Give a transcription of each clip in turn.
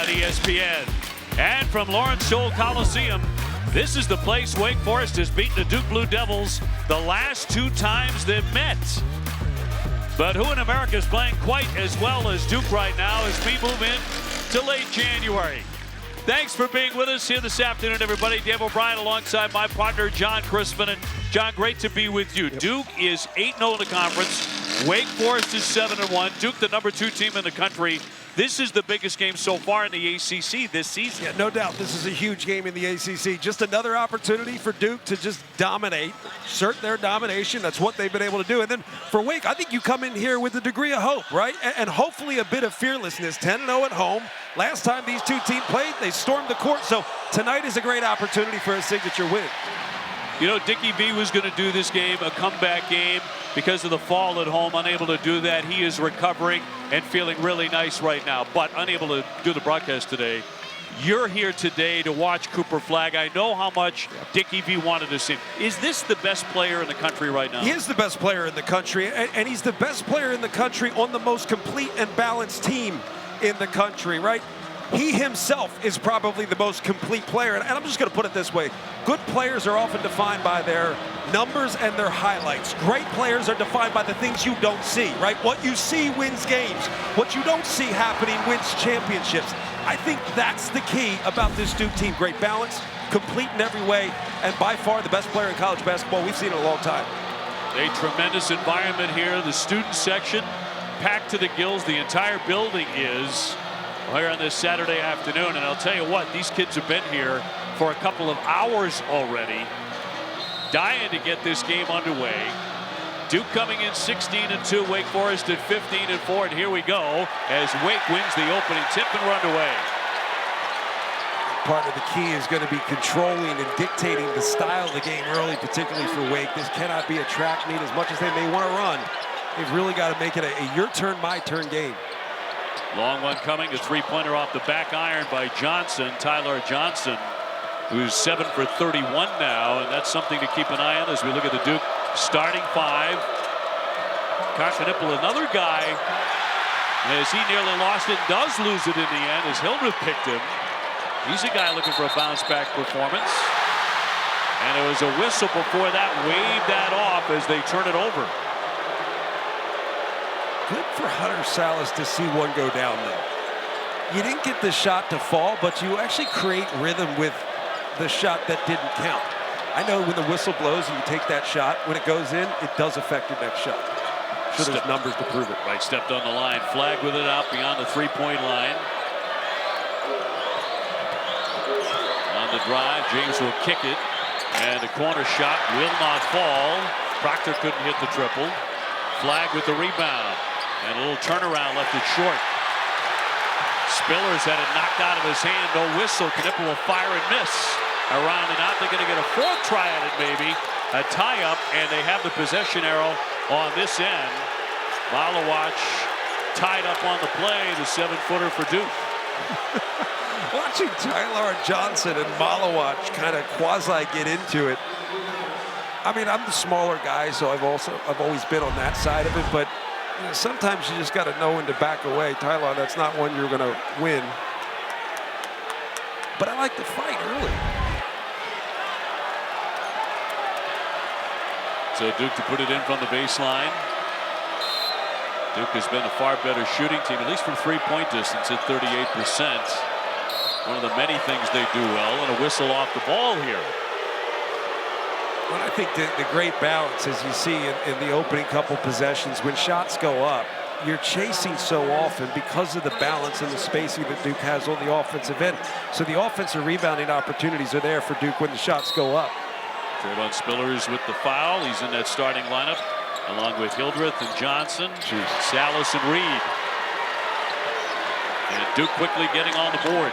on ESPN. And from Lawrence Scholl Coliseum, this is the place Wake Forest has beaten the Duke Blue Devils the last 2 times they've met. But who in America is playing quite as well as Duke right now as we move in to late January? Thanks for being with us here this afternoon, everybody. Dave O'Brien alongside my partner, John Crispin. And John, great to be with you. Yep. Duke is 8-0 in the conference. Wake Forest is 7-1. Duke, the number 2 team in the country. This is the biggest game so far in the ACC this season. Yeah, no doubt. This is a huge game in the ACC. Just another opportunity for Duke to just dominate, assert their domination. That's what they've been able to do. And then for Wake, I think you come in here with a degree of hope, right? And hopefully a bit of fearlessness. 10-0 at home. Last time these 2 teams played, they stormed the court. So tonight is a great opportunity for a signature win. You know, Dickie V was going to do this game a comeback game because of the fall at home, unable to do that. He is recovering and feeling really nice right now, but unable to do the broadcast today. You're here today to watch Cooper Flagg. I know how much Dickie V wanted to see him. Is this the best player in the country right now? He is the best player in the country, and he's the best player in the country on the most complete and balanced team in the country, right? He himself is probably the most complete player. And I'm just going to put it this way. Good players are often defined by their numbers and their highlights. Great players are defined by the things you don't see, right? What you see wins games. What you don't see happening wins championships. I think that's the key about this Duke team. Great balance, complete in every way, and by far the best player in college basketball we've seen in a long time. A tremendous environment here. The student section packed to the gills. The entire building is here on this Saturday afternoon, and I'll tell you what, these kids have been here for a couple of hours already, dying to get this game underway. Duke coming in 16-2, Wake Forest at 15-4, and here we go as Wake wins the opening tip and run away. Part of the key is going to be controlling and dictating the style of the game early, particularly for Wake. This cannot be a track meet as much as they may want to run. They've really got to make it a your turn, my turn game. Long one coming, a 3-pointer off the back iron by Johnson, Tyler Johnson, who's 7 for 31 now, and that's something to keep an eye on as we look at the Duke starting 5. Koshinippel, another guy, as he nearly lost it, does lose it in the end as Hildreth picked him. He's a guy looking for a bounce-back performance. And it was a whistle before that, waved that off as they turn it over. Good for Hunter Salas to see one go down, though. You didn't get the shot to fall, but you actually create rhythm with the shot that didn't count. I know when the whistle blows and you take that shot, when it goes in, it does affect your next shot. So there's numbers to prove it. Right, stepped on the line. Flagg with it out beyond the 3-point line. On the drive, James will kick it. And the corner shot will not fall. Proctor couldn't hit the triple. Flagg with the rebound. And a little turnaround left it short. Spillers had it knocked out of his hand. No whistle. Knippel will fire and miss. Around and out. They're going to get a 4th try at it maybe. A tie-up, and they have the possession arrow on this end. Malawach tied up on the play. The 7-footer for Duke. Watching Tyler Johnson and Malawach kind of quasi get into it. I mean, I'm the smaller guy, so I've always been on that side of it, but you know, sometimes you just got to know when to back away. Tyler, that's not one you're going to win. But I like to fight early. So Duke to put it in from the baseline. Duke has been a far better shooting team, at least from 3-point distance at 38%. One of the many things they do well, and a whistle off the ball here. Well, I think the great balance, as you see in the opening couple possessions, when shots go up, you're chasing so often because of the balance and the spacing that Duke has on the offensive end. So the offensive rebounding opportunities are there for Duke when the shots go up. Trayvon Spillers with the foul. He's in that starting lineup, along with Hildreth and Johnson, Salas and Reed. And Duke quickly getting on the board.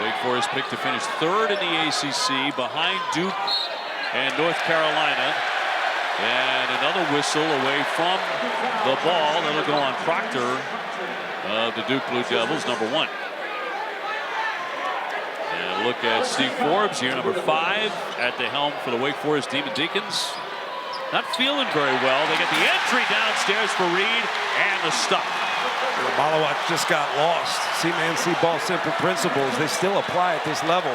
Wake Forest picked to finish 3rd in the ACC behind Duke and North Carolina. And another whistle away from the ball. That'll go on Proctor of the Duke Blue Devils, number 1. And a look at Steve Forbes here, number 5 at the helm for the Wake Forest Deacons. not feeling very well. They get the entry downstairs for Reed and the stop. Malawat just got lost. C-man-C ball simple principles. They still apply at this level.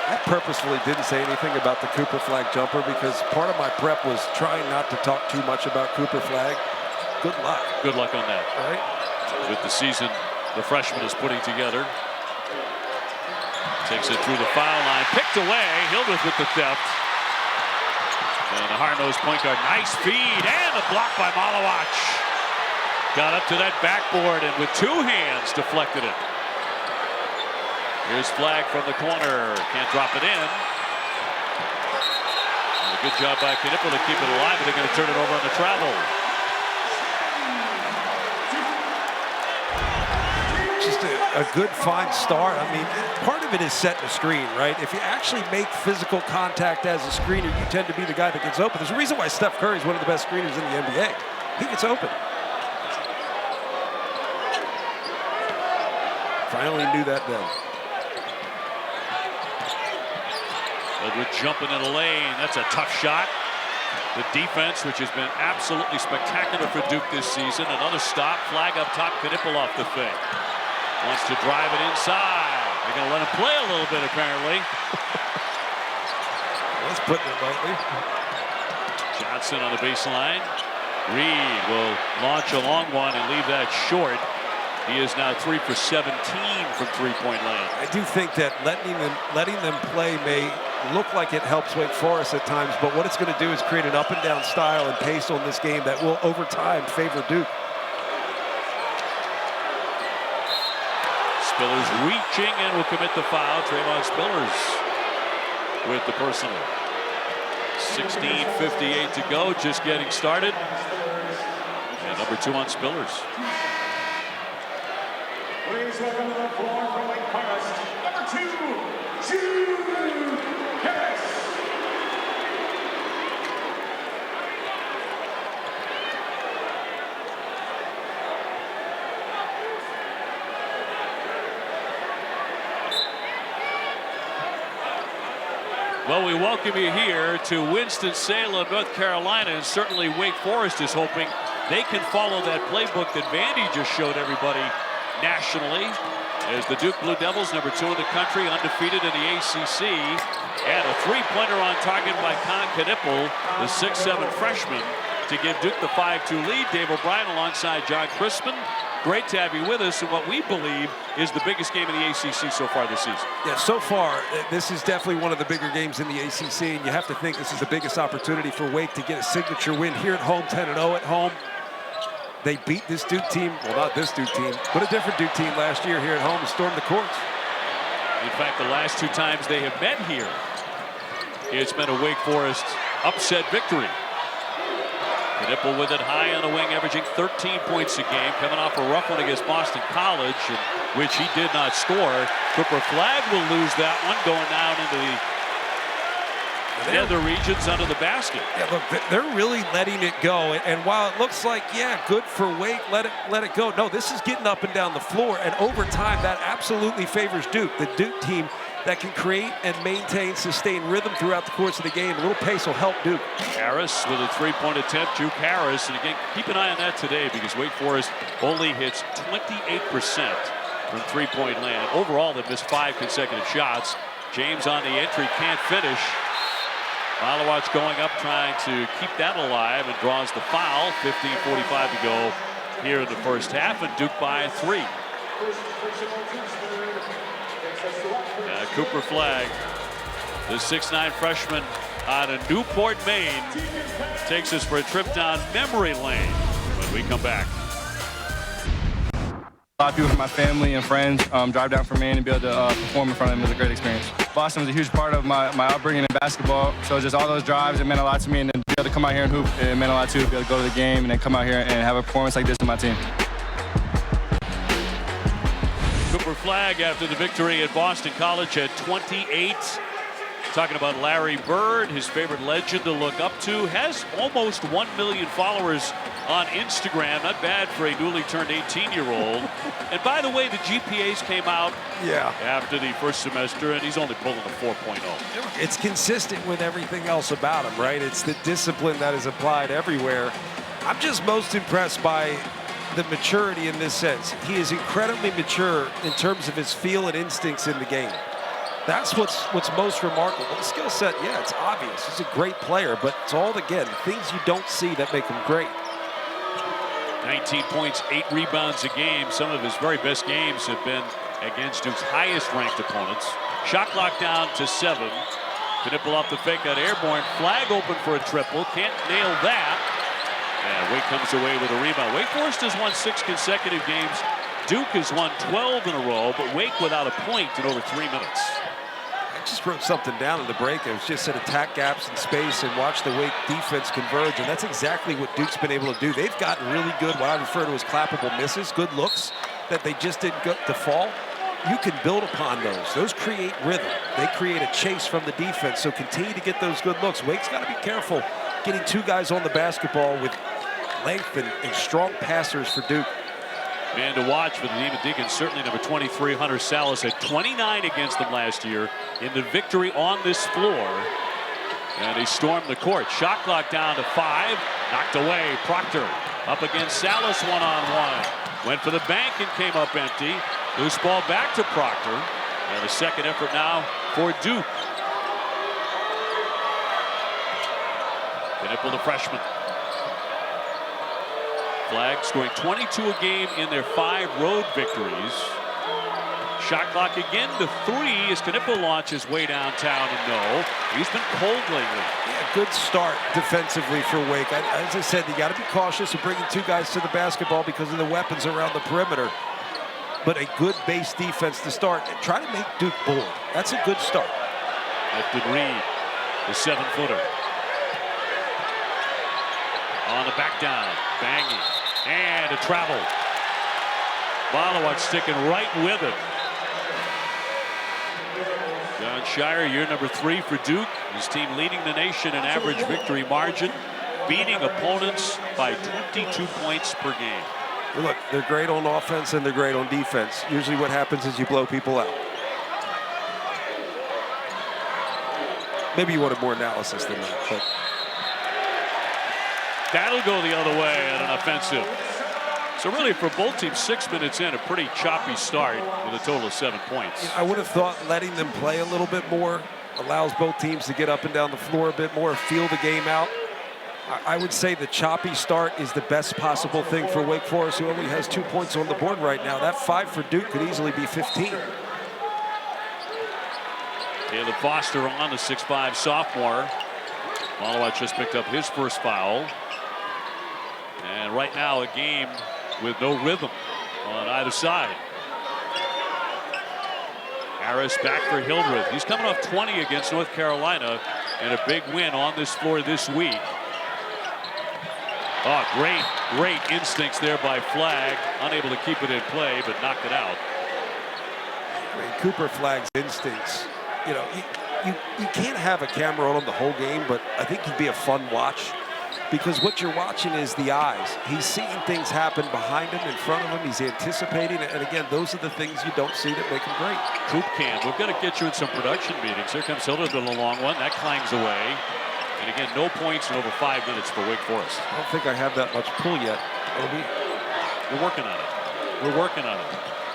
I purposefully didn't say anything about the Cooper Flag jumper because part of my prep was trying not to talk too much about Cooper Flag. Good luck. Good luck on that. All right. With the season the freshman is putting together. Takes it through the foul line. Picked away. Hildreth with the theft. And the hard-nosed point guard. Nice feed. And a block by Malawat. Got up to that backboard and with two hands deflected it. Here's Flag from the corner. Can't drop it in. And a good job by Knipple to keep it alive, but they're going to turn it over on the travel. Just a good, fine start. I mean, part of it is setting a screen, right? If you actually make physical contact as a screener, you tend to be the guy that gets open. There's a reason why Steph Curry is one of the best screeners in the NBA. He gets open. If I only knew that then. Edward jumping in the lane. That's a tough shot. The defense, which has been absolutely spectacular for Duke this season. Another stop. Flag up top. Knipple off the fake. Wants to drive it inside. They're going to let him play a little bit, apparently. Let's put it lightly. Johnson on the baseline. Reed will launch a long one and leave that short. He is now 3 for 17 from three-point land. I do think that letting them play may look like it helps Wake Forest at times, but what it's going to do is create an up-and-down style and pace on this game that will, over time, favor Duke. Spillers reaching and will commit the foul. Trayvon Spillers with the personal. 16:58 to go, just getting started. And number 2 on Spillers. Please welcome to the floor from Wake Forest, number 2, Jude Harris. Well, we welcome you here to Winston-Salem, North Carolina, and certainly Wake Forest is hoping they can follow that playbook that Vandy just showed everybody nationally. As the Duke Blue Devils, number 2 in the country, undefeated in the ACC, and a three-pointer on target by Knipple, the 6'7" freshman, to give Duke the 5-2 lead. Dave O'Brien alongside John Crispin. Great to have you with us in what we believe is the biggest game in the ACC so far this season. Yeah, so far, this is definitely one of the bigger games in the ACC, and you have to think this is the biggest opportunity for Wake to get a signature win here at home, 10-0 at home. They beat this Duke team, well, not this Duke team, but a different Duke team last year here at home and stormed the courts. In fact, the last 2 times they have met here, it's been a Wake Forest upset victory. Knipple with it high on the wing, averaging 13 points a game, coming off a rough one against Boston College, which he did not score. Cooper Flag will lose that one, going down into the nether regions under the basket. Yeah, look, they're really letting it go. And while it looks like, yeah, good for Wake, let it go. No, this is getting up and down the floor. And over time, that absolutely favors Duke. The Duke team that can create and maintain, sustain rhythm throughout the course of the game. A little pace will help Duke. Harris with a three-point attempt. Duke Harris. And again, keep an eye on that today because Wake Forest only hits 28% from three-point land. Overall, they've missed 5 consecutive shots. James on the entry, can't finish. Malawat's going up, trying to keep that alive, and draws the foul. 15:45 to go here in the first half, and Duke by 3. Cooper Flag, the 6'9" freshman out of Newport, Maine, takes us for a trip down memory lane when we come back. A lot of people from my family and friends drive down from Maine and be able to perform in front of them was a great experience. Boston was a huge part of my upbringing in basketball, so just all those drives, it meant a lot to me, and then be able to come out here and hoop, it meant a lot too, to be able to go to the game and then come out here and have a performance like this with my team. Cooper Flag, after the victory at Boston College, had 28 Talking about Larry Bird, his favorite legend to look up to, has almost 1 million followers on Instagram. Not bad for a newly turned 18-year-old. And by the way, the GPAs came out after the first semester, and he's only pulling a 4.0. It's consistent with everything else about him, right? It's the discipline that is applied everywhere. I'm just most impressed by the maturity in this sense. He is incredibly mature in terms of his feel and instincts in the game. That's what's most remarkable. The skill set, yeah, it's obvious. He's a great player, but it's all, again, things you don't see that make him great. 19 points, 8 rebounds a game. Some of his very best games have been against Duke's highest-ranked opponents. Shot clock down to 7. Knipple off the fake out airborne. Flag open for a triple. Can't nail that. And Wake comes away with a rebound. Wake Forest has won 6 consecutive games. Duke has won 12 in a row, but Wake without a point in over 3 minutes. I just wrote something down in the break. It was just said attack gaps in space and watch the Wake defense converge, and that's exactly what Duke's been able to do. They've gotten really good, what I refer to as clappable misses, good looks that they just didn't get to fall. You can build upon those. Those create rhythm. They create a chase from the defense, so continue to get those good looks. Wake's got to be careful getting 2 guys on the basketball with length and strong passers for Duke. Man to watch for the team of Deacons, certainly number 23, Hunter Salas, had 29 against them last year in the victory on this floor. And they stormed the court. Shot clock down to 5. Knocked away. Proctor up against Salas one-on-one. Went for the bank and came up empty. Loose ball back to Proctor. And the second effort now for Duke. Knipple, the freshman. Flag scoring 22 a game in their 5 road victories. Shot clock again to 3 as Knipple launches way downtown, and no, he's been cold lately. Yeah, good start defensively for Wake. As I said, you got to be cautious of bringing 2 guys to the basketball because of the weapons around the perimeter. But a good base defense to start and try to make Duke bored. That's a good start. Lifted Reed, the 7-footer. On the back down, banging. And a travel. Bolowicz sticking right with it. John Shire, year number 3 for Duke. His team leading the nation in average victory margin, beating opponents by 22 points per game. Look, they're great on offense and they're great on defense. Usually what happens is you blow people out. Maybe you wanted more analysis than that, but that'll go the other way at an offensive. So really for both teams, 6 minutes in, a pretty choppy start with a total of 7 points. I would have thought letting them play a little bit more allows both teams to get up and down the floor a bit more, feel the game out. I would say the choppy start is the best possible thing for Wake Forest, who only has 2 points on the board right now. That 5 for Duke could easily be 15. Caleb Foster on, the 6'5" sophomore. Bolowicz just picked up his first foul. And right now a game with no rhythm on either side. Harris back for Hildreth. He's coming off 20 against North Carolina and a big win on this floor this week. Oh, great instincts there by Flagg. Unable to keep it in play, but knocked it out. I mean, Cooper Flagg's instincts, you know, you can't have a camera on him the whole game, but I think he'd be a fun watch because what you're watching is the eyes. He's seeing things happen behind him, in front of him. He's anticipating, and again, those are the things you don't see that make him great. Coop Cam, we've got to get you in some production meetings. Here comes Hildreth with a long one. That clangs away. And again, no points in over 5 minutes for Wake Forest. I don't think I have that much pull yet. We're working on it. We're working on it.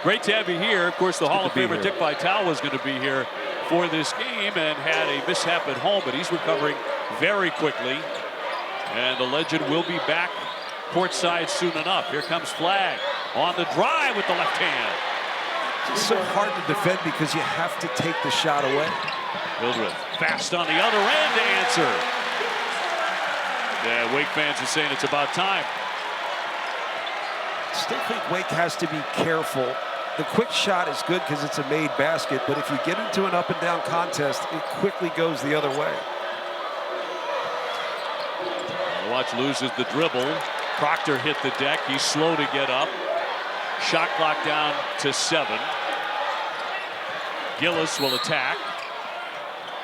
Great to have you here. Of course, the Hall of Famer Dick Vitale was going to be here for this game and had a mishap at home, but he's recovering very quickly. And the legend will be back courtside soon enough. Here comes Flagg on the drive with the left hand. It's so hard to defend because you have to take the shot away. Hildreth fast on the other end to answer. Yeah, Wake fans are saying it's about time. Still think Wake has to be careful. The quick shot is good because it's a made basket, but if you get into an up and down contest, it quickly goes the other way. Watch loses the dribble. Proctor hit the deck. He's slow to get up. Shot clock down to 7. Gillis will attack.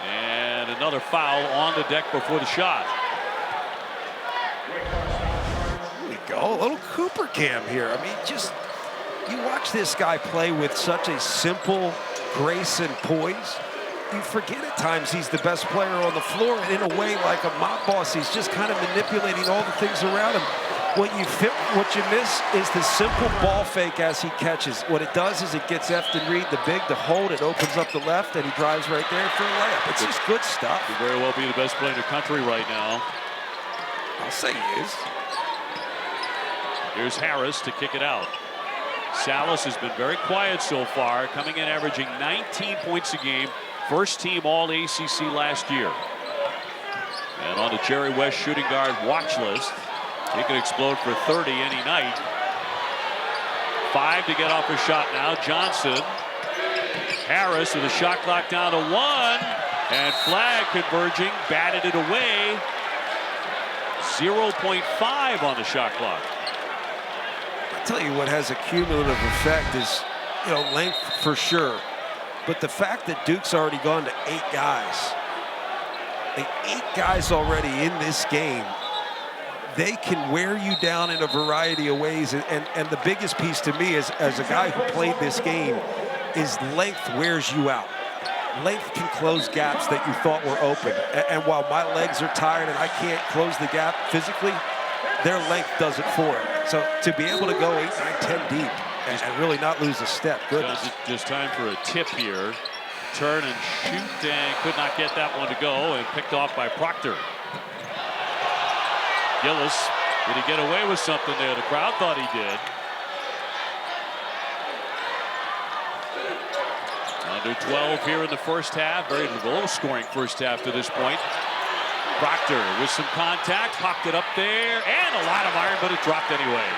And And another foul on the deck before the shot. Here we go, a little Cooper Cam here. I mean, just, you watch this guy play with such a simple grace and poise. You forget at times he's the best player on the floor, and in a way, like a mob boss, he's just kind of manipulating all the things around him. What you miss is the simple ball fake as he catches. What it does is it gets Efton Reed, the big, to hold. It opens up the left, and he drives right there for a layup. It's just good stuff. Could very well be the best player in the country right now. I'll say he is. Here's Harris to kick it out. Salas has been very quiet so far, coming in averaging 19 points a game. First team All-ACC last year. And on the Jerry West shooting guard watch list. He can explode for 30 any night. 5 to get off a shot now. Johnson. Harris with a shot clock down to 1. And Flagg converging, batted it away. 0.5 on the shot clock. I'll tell you what has a cumulative effect is, length for sure. But the fact that Duke's already gone to 8 guys, 8 guys already in this game, they can wear you down in a variety of ways. And the biggest piece to me is, as a guy who played this game, is length wears you out. Length can close gaps that you thought were open. And while my legs are tired and I can't close the gap physically, their length does it for it. So to be able to go 8, 9, 10 deep and really not lose a step, goodness. Just time for a tip here. Turn and shoot, and could not get that one to go, and picked off by Proctor. Gillis, did he get away with something there? The crowd thought he did. Under 12 here in the first half. Very low scoring first half to this point. Proctor with some contact, popped it up there, and a lot of iron, but it dropped anyway.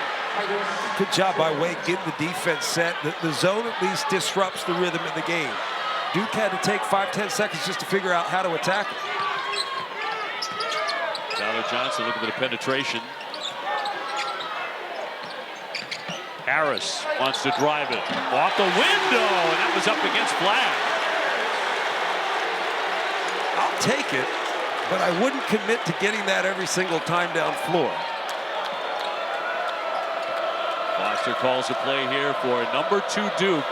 Good job by Wake getting the defense set. The zone at least disrupts the rhythm of the game. Duke had to take 5-10 seconds just to figure out how to attack it. Tyler Johnson looking for the penetration. Harris wants to drive it off the window, and that was up against Flagg. I'll take it, but I wouldn't commit to getting that every single time down floor. Foster calls a play here for number 2 Duke.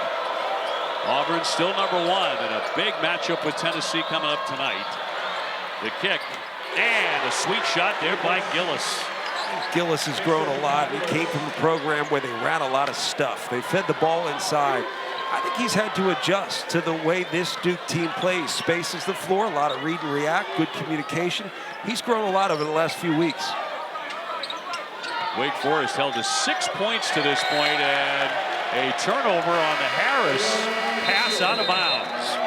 Auburn still number 1 in a big matchup with Tennessee coming up tonight. The kick and a sweet shot there by Gillis. Gillis has grown a lot. He came from a program where they ran a lot of stuff. They fed the ball inside. I think he's had to adjust to the way this Duke team plays. Spaces the floor, a lot of read and react, good communication. He's grown a lot over the last few weeks. Wake Forest held to 6 points to this point, and a turnover on the Harris pass out of bounds.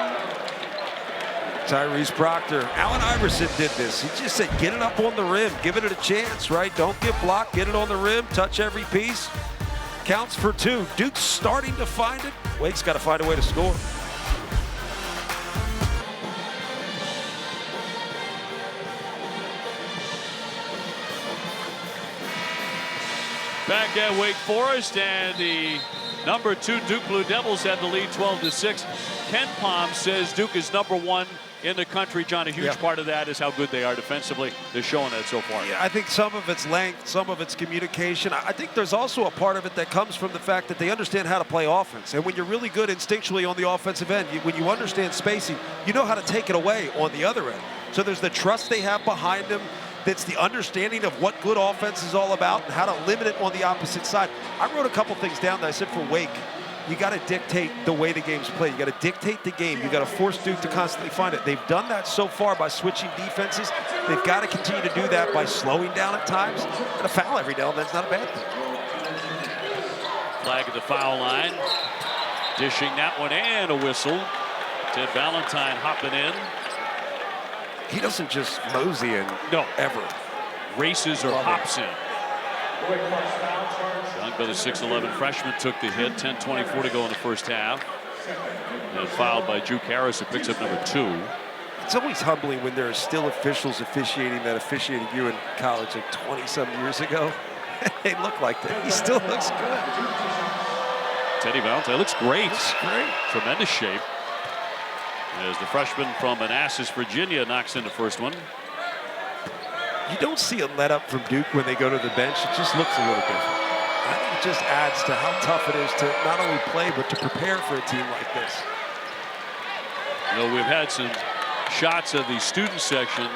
Tyrese Proctor. Allen Iverson did this. He just said, get it up on the rim. Give it a chance, right? Don't get blocked. Get it on the rim. Touch every piece. Counts for 2. Duke's starting to find it. Wake's got to find a way to score. Back at Wake Forest, and the number 2 Duke Blue Devils had the lead 12-6. Ken Palm says Duke is number 1 in the country. John, a huge part of that is how good they are defensively. They're showing that so far. Yeah, I think some of it's length, some of it's communication. I think there's also a part of it that comes from the fact that they understand how to play offense. And when you're really good instinctually on the offensive end, when you understand spacing, you know how to take it away on the other end. So there's the trust they have behind them. That's the understanding of what good offense is all about and how to limit it on the opposite side. I wrote a couple things down that I said for Wake, you got to dictate the way the game's played. You got to dictate the game. You got to force Duke to constantly find it. They've done that so far by switching defenses. They've got to continue to do that by slowing down at times. And a foul every now and then's not a bad thing. Flag at the foul line. Dishing that one and a whistle. Ted Valentine hopping in. He doesn't just mosey in, ever. Races or hops in. Young by the 6'11" freshman took the hit. 10:24 to go in the first half. And fouled by Juke Harris, who picks up number 2. It's always humbling when there are still officials officiating that officiated you in college like 20-some years ago. They look like that. He still looks good. Teddy Valentine looks great. Looks great. Tremendous shape. As the freshman from Manassas, Virginia, knocks in the first one. You don't see a let up from Duke when they go to the bench. It just looks a little different. I think it just adds to how tough it is to not only play, but to prepare for a team like this. You know, we've had some shots of the student section.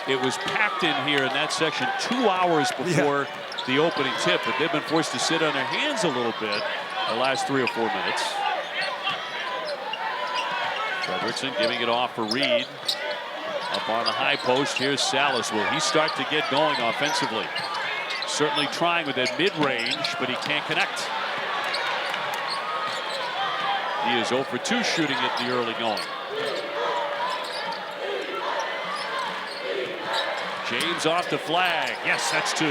It was packed in here in that section 2 hours before the opening tip, but they've been forced to sit on their hands a little bit the last 3 or 4 minutes. Fredrickson giving it off for Reed. Up on the high post, here's Salas. Will he start to get going offensively? Certainly trying with that mid-range, but he can't connect. He is 0 for 2 shooting at the early going. James off the flag. Yes, that's 2.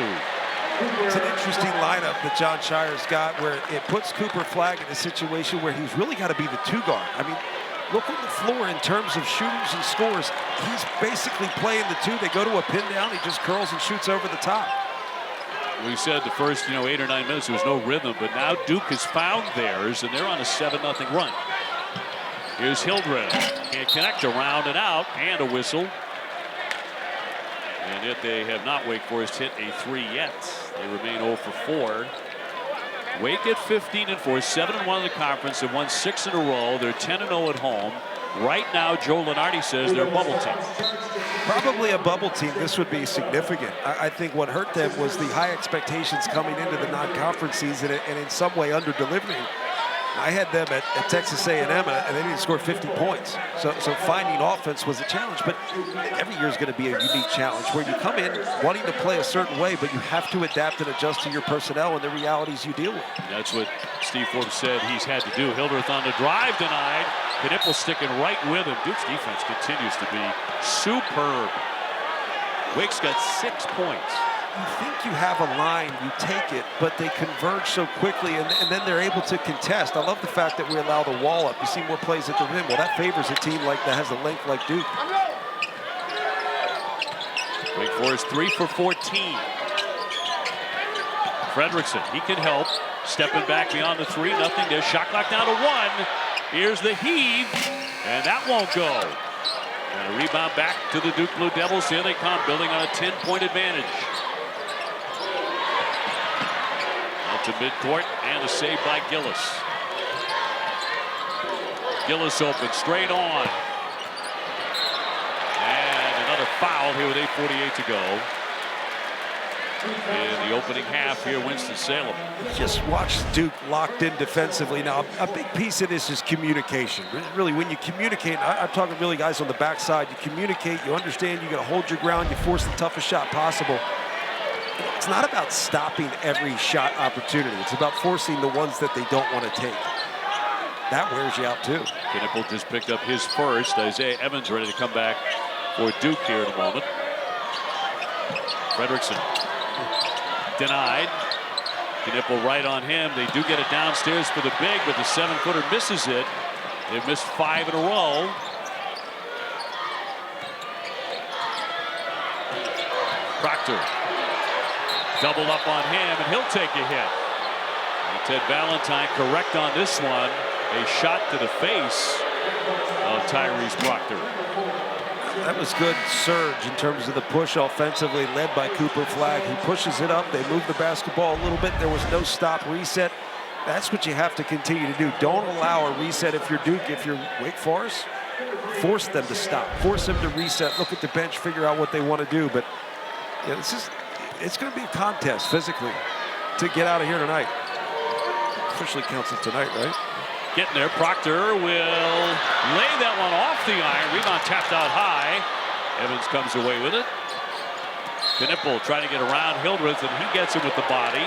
It's an interesting lineup that John Shire's got, where it puts Cooper Flagg in a situation where he's really got to be the 2 guard. I mean, look on the floor in terms of shooters and scores. He's basically playing the 2. They go to a pin down. He just curls and shoots over the top. We said the first 8 or 9 minutes there was no rhythm, but now Duke has found theirs, and they're on a 7-0 run. Here's Hildreth. Can't connect, around and out, and a whistle. And yet they have not, Wake Forest, hit a 3 yet. They remain 0 for 4. Wake at 15-4, 7-1 in the conference. They've won 6 in a row. They're 10-0 at home. Right now, Joe Lunardi says they're a bubble team. Probably a bubble team. This would be significant. I think what hurt them was the high expectations coming into the non-conference season and in some way under-delivering. I had them at Texas A&M, and they didn't score 50 points. So finding offense was a challenge. But every year is going to be a unique challenge where you come in wanting to play a certain way, but you have to adapt and adjust to your personnel and the realities you deal with. That's what Steve Forbes said he's had to do. Hildreth on the drive, denied. Knipple sticking right with him. Duke's defense continues to be superb. Wake's got 6 points. You think you have a line, you take it, but they converge so quickly, and then they're able to contest. I love the fact that we allow the wall up. You see more plays at the rim. Well, that favors a team like that has the length like Duke. Wake Forest 3 for 14. Fredrickson, he can help. Stepping back beyond the 3, nothing there. Shot clock down to 1. Here's the heave, and that won't go. And a rebound back to the Duke Blue Devils. Here they come, building on a 10-point advantage. Out to midcourt, and a save by Gillis. Gillis open, straight on. And another foul here with 8:48 to go. In the opening half here, Winston-Salem. Just watch Duke locked in defensively. Now, a big piece of this is communication. Really, when you communicate, I'm talking really guys on the backside, you communicate, you understand, you got to hold your ground, you force the toughest shot possible. It's not about stopping every shot opportunity. It's about forcing the ones that they don't want to take. That wears you out, too. Knipple just picked up his first. Isaiah Evans ready to come back for Duke here in a moment. Fredrickson. Denied. Knipple right on him. They do get it downstairs for the big, but the 7-footer misses it. They've missed 5 in a row. Proctor. Doubled up on him, and he'll take a hit. And Ted Valentine correct on this one. A shot to the face of Tyrese Proctor. That was good surge in terms of the push offensively, led by Cooper Flagg. He pushes it up. They move the basketball a little bit. There was no stop reset. That's what you have to continue to do. Don't allow a reset if you're Duke. If you're Wake Forest, force them to stop. Force them to reset. Look at the bench, figure out what they want to do. But yeah, it's going to be a contest physically to get out of here tonight. Officially counts as tonight, right? Getting there, Proctor will lay that one off the iron. Rebound tapped out high. Evans comes away with it. Knipple trying to get around Hildreth, and he gets him with the body.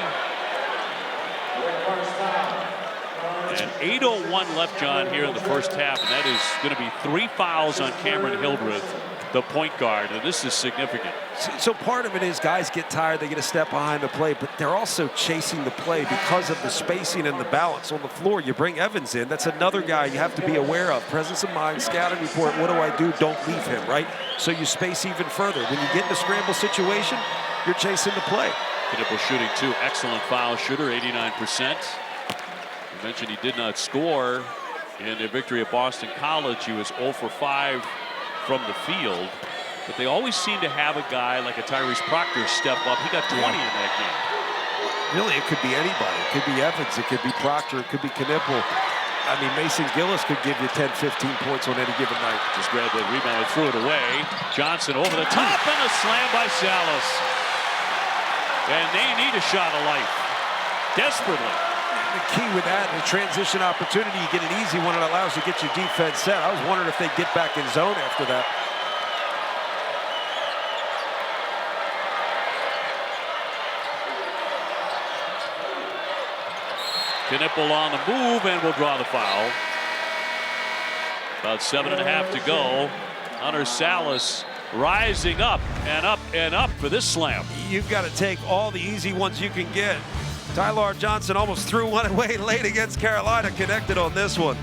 And 8:01 left, John, here in the first half, and that is going to be 3 fouls on Cameron Hildreth, the point guard, and this is significant. So part of it is guys get tired, they get a step behind the play, but they're also chasing the play because of the spacing and the balance on the floor. You bring Evans in, that's another guy you have to be aware of. Presence of mind, scouting report, what do I do? Don't leave him, right? So you space even further. When you get in a scramble situation, you're chasing the play. Knipple shooting 2, excellent foul shooter, 89%. You mentioned he did not score In their victory at Boston College, he was 0 for 5 from the field. But they always seem to have a guy like a Tyrese Proctor step up. He got 20 in that game. Really, it could be anybody. It could be Evans. It could be Proctor. It could be Knipple. I mean, Mason Gillis could give you 10, 15 points on any given night. Just grabbed the rebound and threw it away. Johnson over the top and a slam by Salas. And they need a shot of life. Desperately. The key with that, the transition opportunity, you get an easy one, it allows you to get your defense set. I was wondering if they'd get back in zone after that. Knipple on the move and will draw the foul. About 7.5 to go. Hunter Salas rising up and up and up for this slam. You've got to take all the easy ones you can get. Tyler Johnson almost threw one away late against Carolina, connected on this one.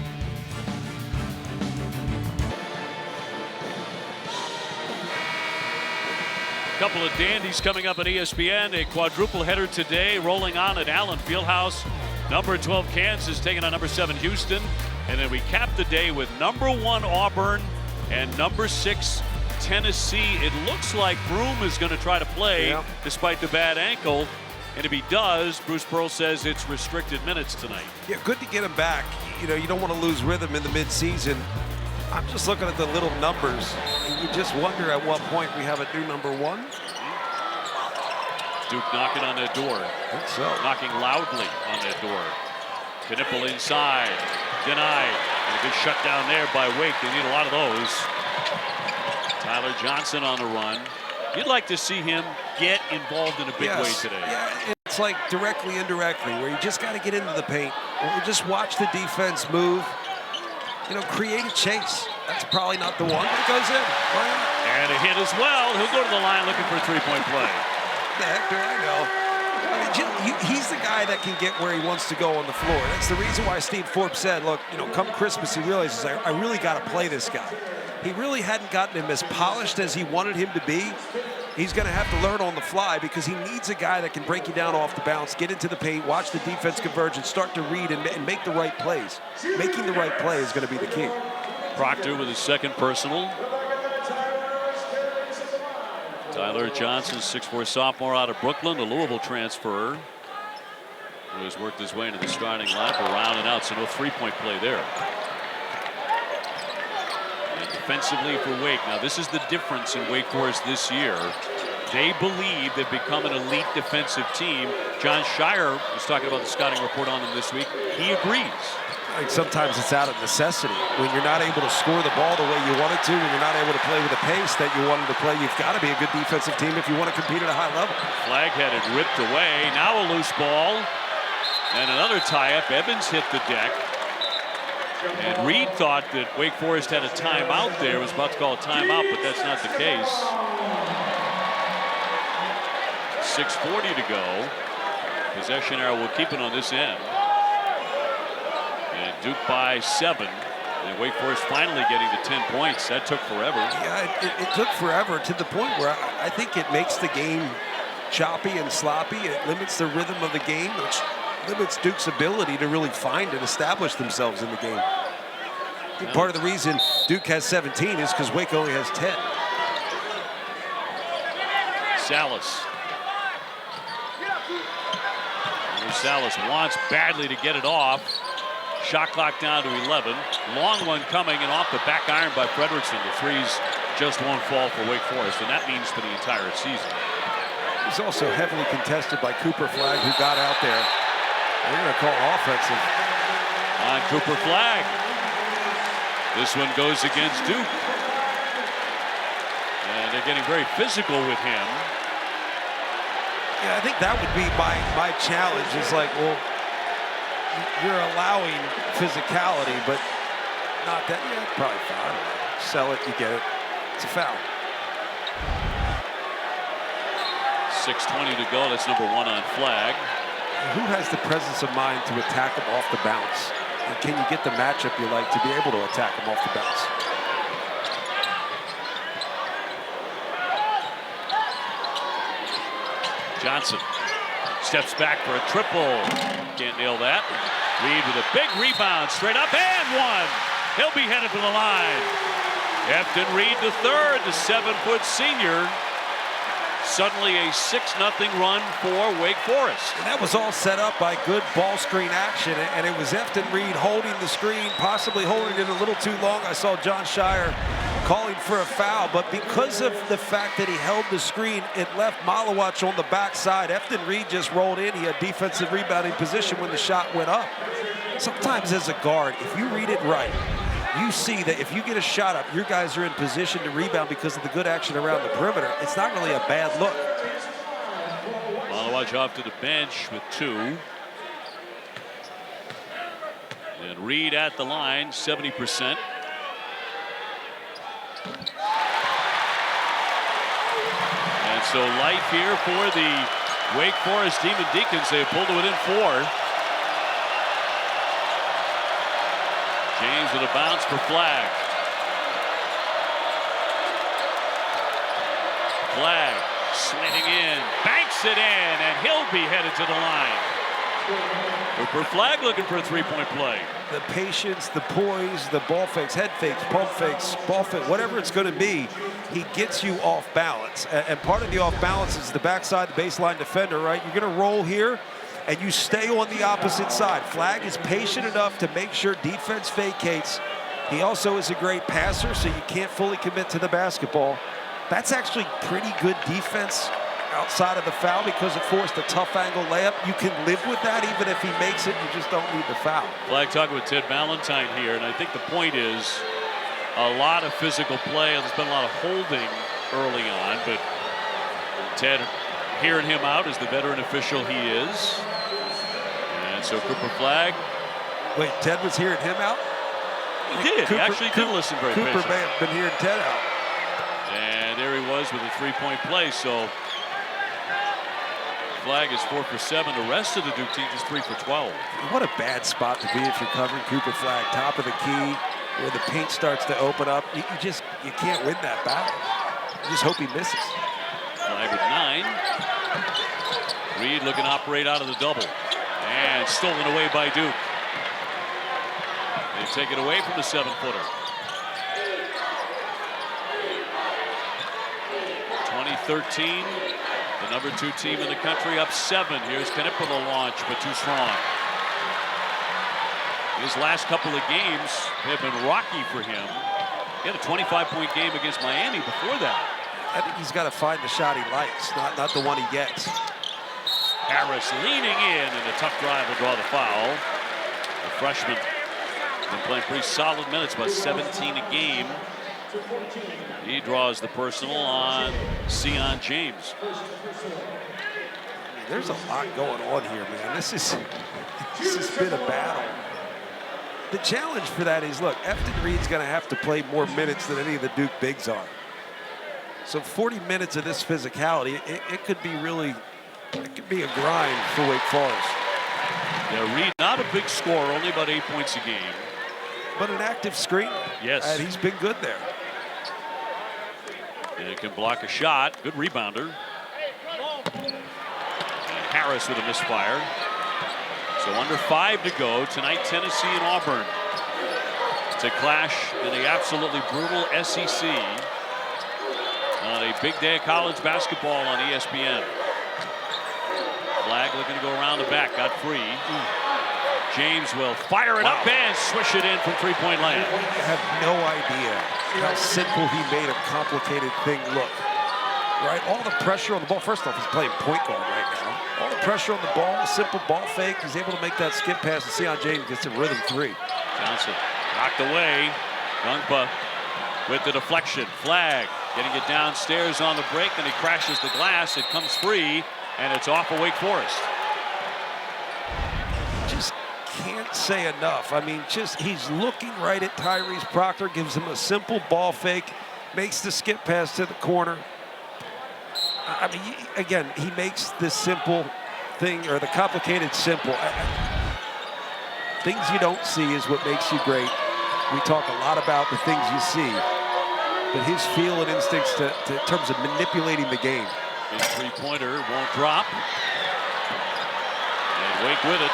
A couple of dandies coming up at ESPN. A quadruple header today, rolling on at Allen Fieldhouse. Number 12 Kansas taking on number 7 Houston. And then we cap the day with number 1 Auburn and number 6 Tennessee. It looks like Broome is going to try to play despite the bad ankle. And if he does, Bruce Pearl says it's restricted minutes tonight. Yeah, good to get him back. You know, you don't want to lose rhythm in the midseason. I'm just looking at the little numbers. And you just wonder at what point we have a new number 1. Duke knocking on that door. I think so. Knocking loudly on that door. Knipple inside. Denied. And a good shutdown there by Wake. They need a lot of those. Tyler Johnson on the run. You'd like to see him get involved in a big way today. Yeah, it's like directly, indirectly, where you just got to get into the paint. Or you just watch the defense move. You know, create a chase. That's probably not the one, but it goes in. And a hit as well. He'll go to the line looking for a three-point play. The heck do I know? I mean, he's the guy that can get where he wants to go on the floor. That's the reason why Steve Forbes said, look, you know, come Christmas, he realizes I really got to play this guy. He really hadn't gotten him as polished as he wanted him to be. He's going to have to learn on the fly because he needs a guy that can break you down off the bounce, get into the paint, watch the defense converge, and start to read and make the right plays. Making the right play is going to be the key. Proctor with his second personal. Tyler Johnson, 6'4" sophomore out of Brooklyn, the Louisville transfer, who has worked his way into the starting lineup, around and out, so no three-point play there. And defensively for Wake. Now, this is the difference in Wake Forest this year. They believe they've become an elite defensive team. John Shire was talking about the scouting report on them this week. He agrees. I think sometimes it's out of necessity. When you're not able to score the ball the way you wanted to, when you're not able to play with the pace that you wanted to play, you've got to be a good defensive team if you want to compete at a high level. Flag headed, ripped away. Now a loose ball. And another tie-up. Evans hit the deck. And Reed thought that Wake Forest had a timeout there. Was about to call a timeout, but that's not the case. 6:40 to go. Possession arrow will keep it on this end. And Duke by 7. And Wake Forest finally getting to 10 points. That took forever. Yeah, it took forever to the point where I think it makes the game choppy and sloppy. It limits the rhythm of the game, which limits Duke's ability to really find and establish themselves in the game. I think part of the reason Duke has 17 is because Wake only has 10. Salas. Salas wants badly to get it off. Shot clock down to 11. Long one coming and off the back iron by Fredrickson. The threes just won't fall for Wake Forest, and that means for the entire season. He's also heavily contested by Cooper Flagg, who got out there. They're going to call offensive. On Cooper Flagg. This one goes against Duke. And they're getting very physical with him. Yeah, I think that would be my challenge. Is like, well, you're allowing physicality, but not that. Yeah, probably fine. Sell it, you get it. It's a foul. 6:20 to go. That's number 1 on Flagg. Who has the presence of mind to attack him off the bounce? And can you get the matchup you like to be able to attack him off the bounce? Johnson steps back for a triple. Can't nail that. Reed with a big rebound, straight up and one. He'll be headed to the line. Efton Reed III, the 7-foot senior. Suddenly a 6-0 run for Wake Forest. And that was all set up by good ball screen action, and it was Efton Reed holding the screen, possibly holding it a little too long. I saw John Shire calling for a foul, but because of the fact that he held the screen, it left Malawach on the backside. Efton Reed just rolled in. He had defensive rebounding position when the shot went up. Sometimes as a guard, if you read it right, you see that if you get a shot up, your guys are in position to rebound because of the good action around the perimeter. It's not really a bad look. Malawach off to the bench with 2. And Reed at the line, 70%. And so life here for the Wake Forest Demon Deacons. They pulled it within 4. James with a bounce for Flagg. Flagg sliding in, banks it in, and he'll be headed to the line. Cooper Flagg looking for a 3-point play. The patience, the poise, the ball fakes, head fakes, pump fakes, ball fake, whatever it's going to be, he gets you off balance. And part of the off balance is the backside, the baseline defender, right? You're going to roll here, and you stay on the opposite side. Flagg is patient enough to make sure defense vacates. He also is a great passer, so you can't fully commit to the basketball. That's actually pretty good defense outside of the foul because it forced a tough angle layup. You can live with that even if he makes it. You just don't need the foul. Flagg talking with Ted Valentine here, and I think the point is a lot of physical play. There's been a lot of holding early on, but Ted hearing him out as the veteran official he is. And so Cooper Flagg. Wait, Ted was hearing him out? He did. He actually did listen very patiently. Cooper may have been hearing Ted out. And there he was with a 3-point play. So Flagg is 4 for 7. The rest of the Duke team is 3 for 12. What a bad spot to be if you're covering Cooper Flagg. Top of the key, where the paint starts to open up. You can't win that battle. You just hope he misses. Flagg with 9. Reed looking to operate out of the double. And stolen away by Duke. They take it away from the 7-footer. 2013, the number 2 team in the country, up 7. Here's Knipp with a launch, but too strong. His last couple of games have been rocky for him. He had a 25-point game against Miami before that. I think he's got to find the shot he likes, not the one he gets. Harris leaning in, and a tough drive will draw the foul. The freshman been playing pretty solid minutes, about 17 a game. He draws the personal on Sion James. There's a lot going on here, man. This has been a battle. The challenge for that is, look, Efton Reed's going to have to play more minutes than any of the Duke bigs are. So 40 minutes of this physicality, it could be really, it could be a grind for Wake Forest. Yeah, Reed, not a big scorer, only about 8 points a game. But an active screener. Yes. And he's been good there. And can block a shot. Good rebounder. And Harris with a misfire. So under 5 to go. Tonight, Tennessee and Auburn to clash in the absolutely brutal SEC on a big day of college basketball on ESPN. Flagg looking to go around the back. Got free. James will fire it up and swish it in from 3-point land. I have no idea how simple he made a complicated thing look. Right? All the pressure on the ball. First off, he's playing point guard right now. All the pressure on the ball, a simple ball fake. He's able to make that skip pass, and Sion James gets a rhythm 3. Johnson knocked away. Youngpa with the deflection. Flagg getting it downstairs on the break, then he crashes the glass. It comes free, and it's off of Wake Forest. Just can't say enough. I mean, he's looking right at Tyrese Proctor, gives him a simple ball fake, makes the skip pass to the corner. I mean, again, he makes this simple thing, or the complicated simple. Things you don't see is what makes you great. We talk a lot about the things you see, but his feel and instincts in terms of manipulating the game. His 3-pointer won't drop. Wake with it,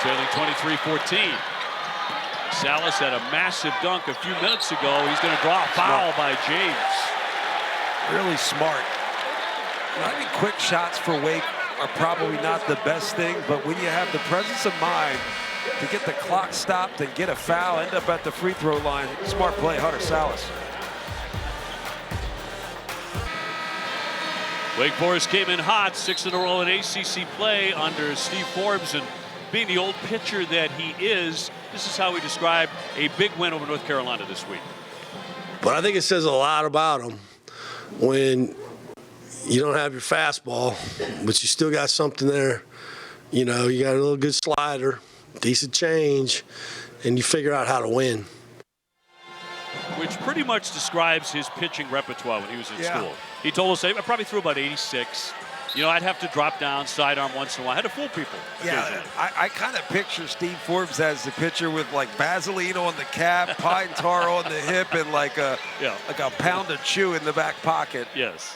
trailing 23-14. Salas had a massive dunk a few minutes ago. He's going to draw a foul by James. Really smart. I think quick shots for Wake are probably not the best thing, but when you have the presence of mind to get the clock stopped and get a foul, end up at the free throw line, smart play, Hunter Salas. Wake Forest came in hot, 6 in a row in ACC play under Steve Forbes, and being the old pitcher that he is, this is how we describe a big win over North Carolina this week. But I think it says a lot about him when you don't have your fastball, but you still got something there. You know, you got a little good slider, decent change, and you figure out how to win. Which pretty much describes his pitching repertoire when he was in school. He told us I probably threw about 86. You know, I'd have to drop down, sidearm once in a while. I had to fool people. Yeah, I kind of picture Steve Forbes as the pitcher with like Vaseline on the cap, pine tar on the hip, and like a pound of chew in the back pocket. Yes.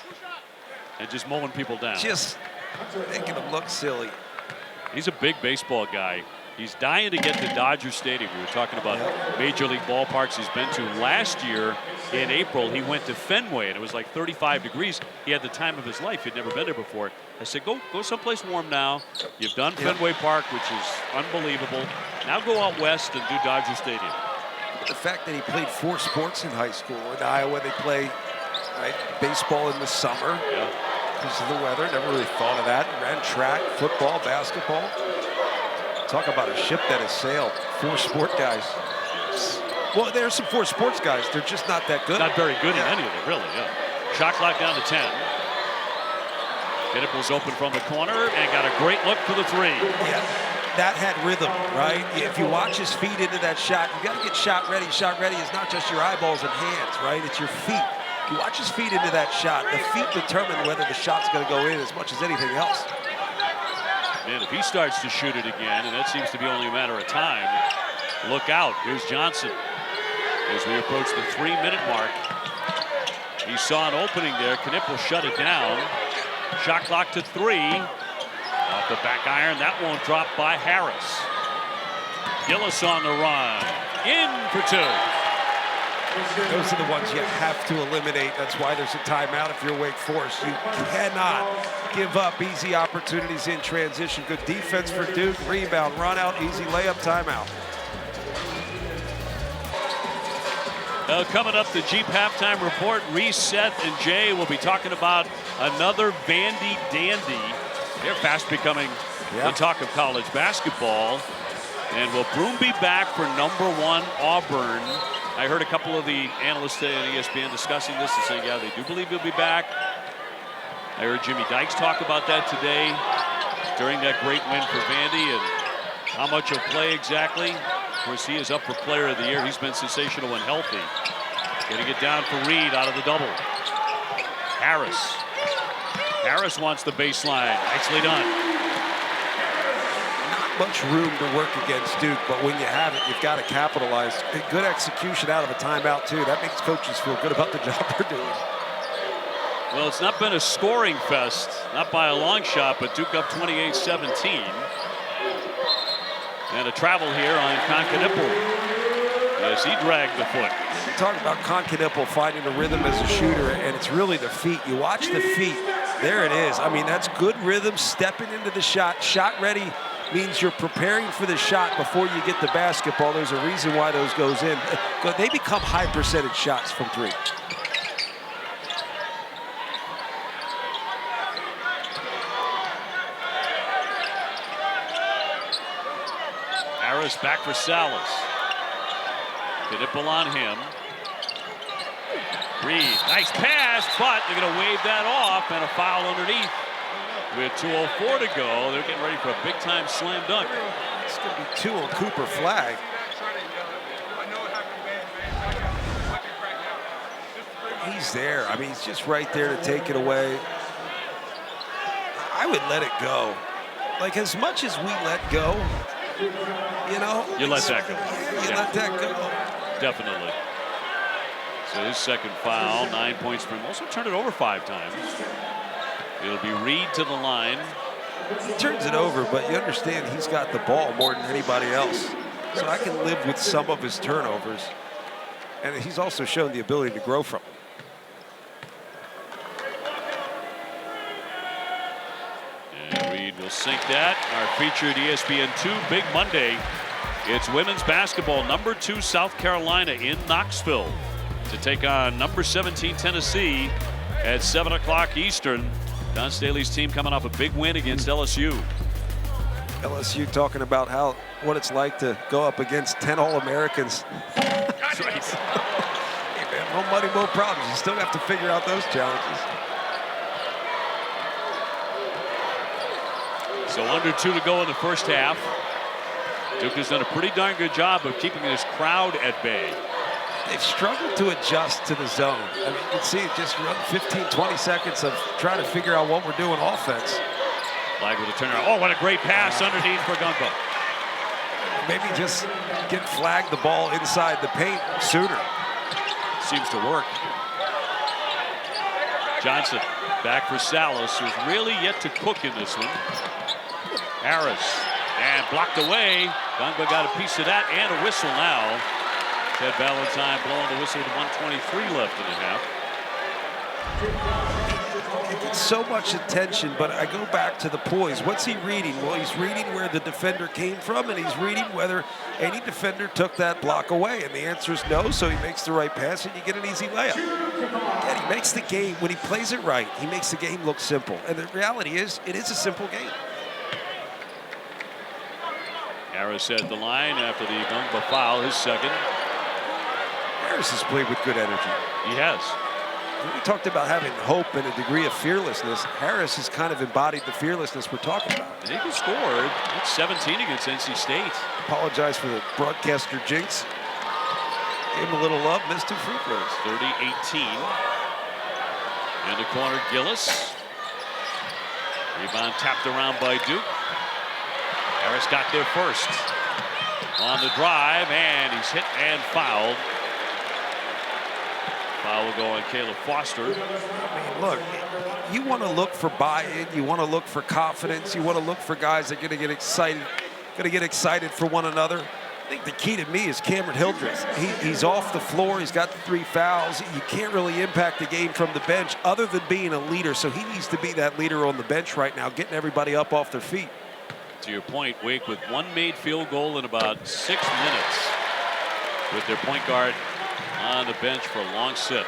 And just mowing people down. Just making them look silly. He's a big baseball guy. He's dying to get to Dodger Stadium. We were talking about major league ballparks he's been to. Last year in April, he went to Fenway, and it was like 35 degrees. He had the time of his life. He'd never been there before. I said, go someplace warm now. You've done Fenway Park, which is unbelievable. Now go out west and do Dodger Stadium. The fact that he played 4 sports in high school. In Iowa, they play baseball in the summer because of the weather. Never really thought of that. Ran track, football, basketball. Talk about a ship that has sailed. 4 sport guys. Well, there's some 4 sports guys. They're just not that good. Not very good in any of them, really, Shot clock down to 10. Pinniple's open from the corner and got a great look for the 3. Yeah, that had rhythm, right? If you watch his feet into that shot, you got to get shot ready. Shot ready is not just your eyeballs and hands, right? It's your feet. If you watch his feet into that shot, the feet determine whether the shot's going to go in as much as anything else. And if he starts to shoot it again, and that seems to be only a matter of time, look out. Here's Johnson. As we approach the 3-minute mark, he saw an opening there. Knipple shut it down. Shot clock to 3. Off the back iron. That won't drop by Harris. Gillis on the run. In for 2. Those are the ones you have to eliminate. That's why there's a timeout if you're Wake Forest. You cannot give up easy opportunities in transition. Good defense for Duke. Rebound, run out, easy layup, timeout. Coming up, the Jeep halftime report. Reset and Jay will be talking about another Vandy dandy. They're fast becoming the talk of college basketball. And will Broom be back for #1 Auburn? I heard a couple of the analysts at ESPN discussing this and saying, yeah, they do believe he'll be back. I heard Jimmy Dykes talk about that today during that great win for Vandy and how much he'll play exactly. Of course, he is up for Player of the Year. He's been sensational and healthy. Getting it down for Reed out of the double. Harris wants the baseline. Nicely done. Much room to work against Duke, but when you have it, you've got to capitalize. Good execution out of a timeout, too. That makes coaches feel good about the job they're doing. Well, it's not been a scoring fest, not by a long shot, but Duke up 28-17. And a travel here on Concanipple as he dragged the foot. Talk about Concanipple finding a rhythm as a shooter, and it's really the feet. You watch the feet. There it is. I mean, that's good rhythm, stepping into the shot. Shot ready means you're preparing for the shot before you get the basketball. There's a reason why those goes in. They become high percentage shots from 3. Harris back for Salas. Knipple on him. Reed, nice pass, but they're going to wave that off and a foul underneath. With 2:04 to go, they're getting ready for a big-time slam dunk. It's going to be 2 on Cooper flag. He's there. I mean, he's just right there to take it away. I would let it go. Like, as much as we let go, you know. You let that go. You let that go. Definitely. So his second foul, 9 points for him. Also turned it over 5 times. It'll be Reed to the line. He turns it over, but you understand he's got the ball more than anybody else. So I can live with some of his turnovers. And he's also shown the ability to grow from them. And Reed will sink that. Our featured ESPN2 Big Monday. It's women's basketball, number 2 South Carolina in Knoxville to take on number 17 Tennessee at 7 o'clock Eastern. Don Staley's team coming off a big win against LSU. LSU talking about what it's like to go up against 10 All-Americans. That's right. Hey man, no money, no problems. You still have to figure out those challenges. So under 2 to go in the first half. Duke has done a pretty darn good job of keeping this crowd at bay. They've struggled to adjust to the zone. I mean, you can see it just run 15, 20 seconds of trying to figure out what we're doing offense. Flag with a turnaround. Oh, what a great pass underneath for Gungbo. Maybe just get flagged the ball inside the paint sooner. Seems to work. Johnson back for Salas, who's really yet to cook in this one. Harris, and blocked away. Gungbo got a piece of that and a whistle now. Ted Valentine blowing the whistle with 1:23 left in the half. It gets so much attention, but I go back to the poise. What's he reading? Well, he's reading where the defender came from, and he's reading whether any defender took that block away. And the answer is no, so he makes the right pass, and you get an easy layup. And he makes the game, when he plays it right, he makes the game look simple. And the reality is, it is a simple game. Harris at the line after the Gungbo foul, his second. Harris has played with good energy. He has. We talked about having hope and a degree of fearlessness. Harris has kind of embodied the fearlessness we're talking about. And he scored 17 against NC State. Apologize for the broadcaster jinx. Gave him a little love, missed 2 free throws. 30-18. In the corner, Gillis. Rebound tapped around by Duke. Harris got there first. On the drive, and he's hit and fouled. Foul will go on Caleb Foster. I mean, look, you want to look for buy-in, you want to look for confidence, you want to look for guys that are going to get excited for one another. I think the key to me is Cameron Hildreth. He's off the floor, he's got the 3 fouls. You can't really impact the game from the bench other than being a leader, so he needs to be that leader on the bench right now, getting everybody up off their feet. To your point, Wake with 1 made field goal in about 6 minutes with their point guard on the bench for a long sit.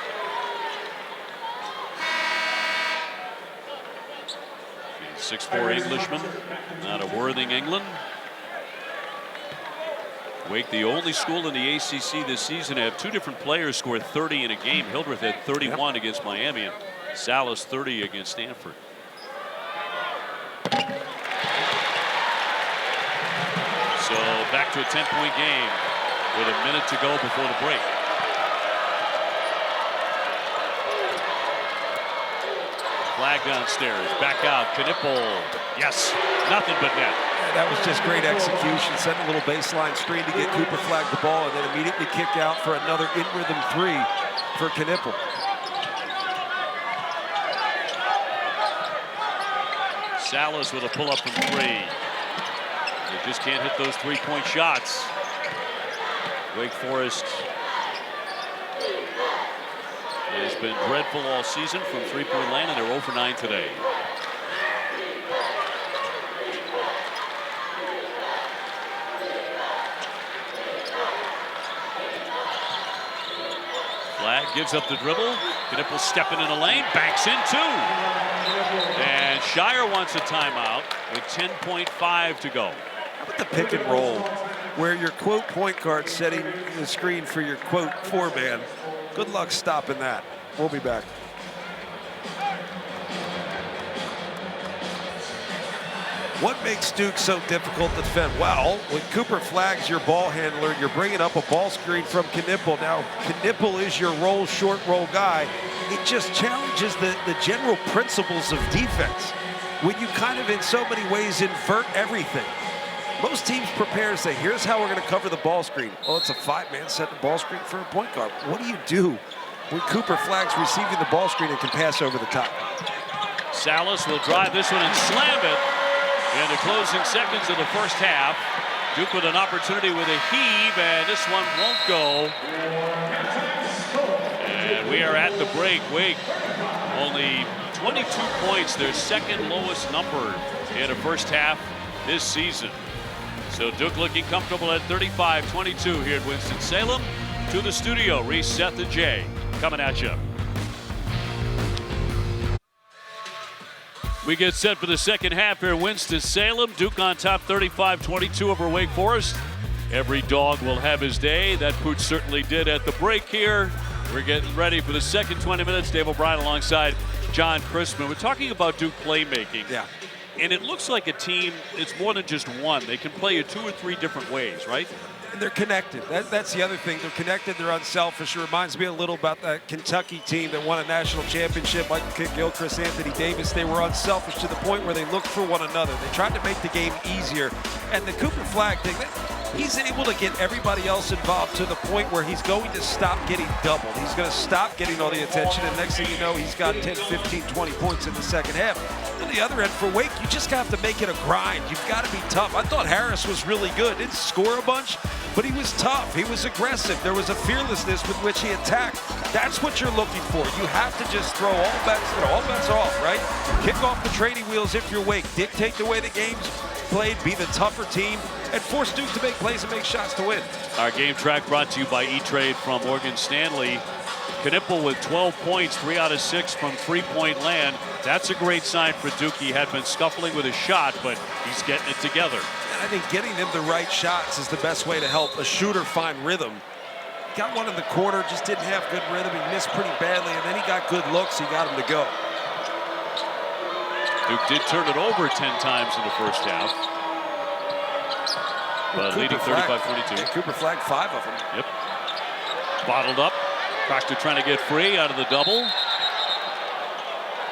The 6'4" Englishman out of Worthing, England. Wake, the only school in the ACC this season to have 2 different players score 30 in a game. Hildreth had 31 against Miami, and Salas 30 against Stanford. So back to a 10-point game with a minute to go before the break. Flag downstairs, back out, Knipple. Yes, nothing but net. That was just great execution. Set a little baseline screen to get Cooper flag the ball, and then immediately kick out for another in-rhythm 3 for Knipple. Salas with a pull-up from 3. They just can't hit those 3-point shots. Wake Forest has been dreadful all season from 3-point land, and they're 0 for 9 today. Flag gives up the dribble. Knipple stepping in the lane, banks in 2. And Shire wants a timeout with 10.5 to go. How about the pick and roll, where your quote point guard setting the screen for your quote 4-man? Good luck stopping that. We'll be back. What makes Duke so difficult to defend? Well, when Cooper flags your ball handler, you're bringing up a ball screen from Knipple. Now, Knipple is your roll, short roll guy. It just challenges the general principles of defense when you kind of in so many ways invert everything. Most teams prepare and say, here's how we're going to cover the ball screen. Oh, it's a 5-man set the ball screen for a point guard. What do you do when Cooper flags receiving the ball screen and can pass over the top? Salas will drive this one and slam it. In the closing seconds of the first half, Duke with an opportunity with a heave, and this one won't go. And we are at the break. Wake only 22 points, their second lowest number in the first half this season. So Duke looking comfortable at 35-22 here at Winston-Salem. To the studio, Reese, Seth, and Jay coming at you. We get set for the second half here at Winston-Salem. Duke on top 35-22 over Wake Forest. Every dog will have his day. That Pooch certainly did at the break here. We're getting ready for the second 20 minutes. Dave O'Brien alongside John Christman. We're talking about Duke playmaking. Yeah. And it looks like a team, it's more than just one. They can play it 2 or 3 different ways, right? And they're connected. That's the other thing. They're connected. They're unselfish. It reminds me a little about that Kentucky team that won a national championship. Michael Kidd-Gilchrist, Anthony Davis. They were unselfish to the point where they looked for one another. They tried to make the game easier. And the Cooper Flagg thing, he's able to get everybody else involved to the point where he's going to stop getting doubled. He's going to stop getting all the attention. And next thing you know, he's got 10, 15, 20 points in the second half. On the other end, for Wake, you just have to make it a grind. You've got to be tough. I thought Harris was really good. Didn't score a bunch, but he was tough. He was aggressive. There was a fearlessness with which he attacked. That's what you're looking for. You have to just throw all bets off, right? Kick off the training wheels if you're Wake. Dictate the way the game's played. Be the tougher team and force Duke to make plays and make shots to win. Our game track brought to you by E-Trade from Morgan Stanley. Knipple with 12 points, 3 out of 6 from three-point land. That's a great sign for Duke. He had been scuffling with his shot, but he's getting it together. And I think getting them the right shots is the best way to help a shooter find rhythm. Got one in the corner, just didn't have good rhythm. He missed pretty badly, and then he got good looks. He got him to go. Duke did turn it over 10 times in the first half. But leading 35-22. Yeah, Cooper Flagg 5 of them. Yep. Bottled up. Proctor trying to get free out of the double.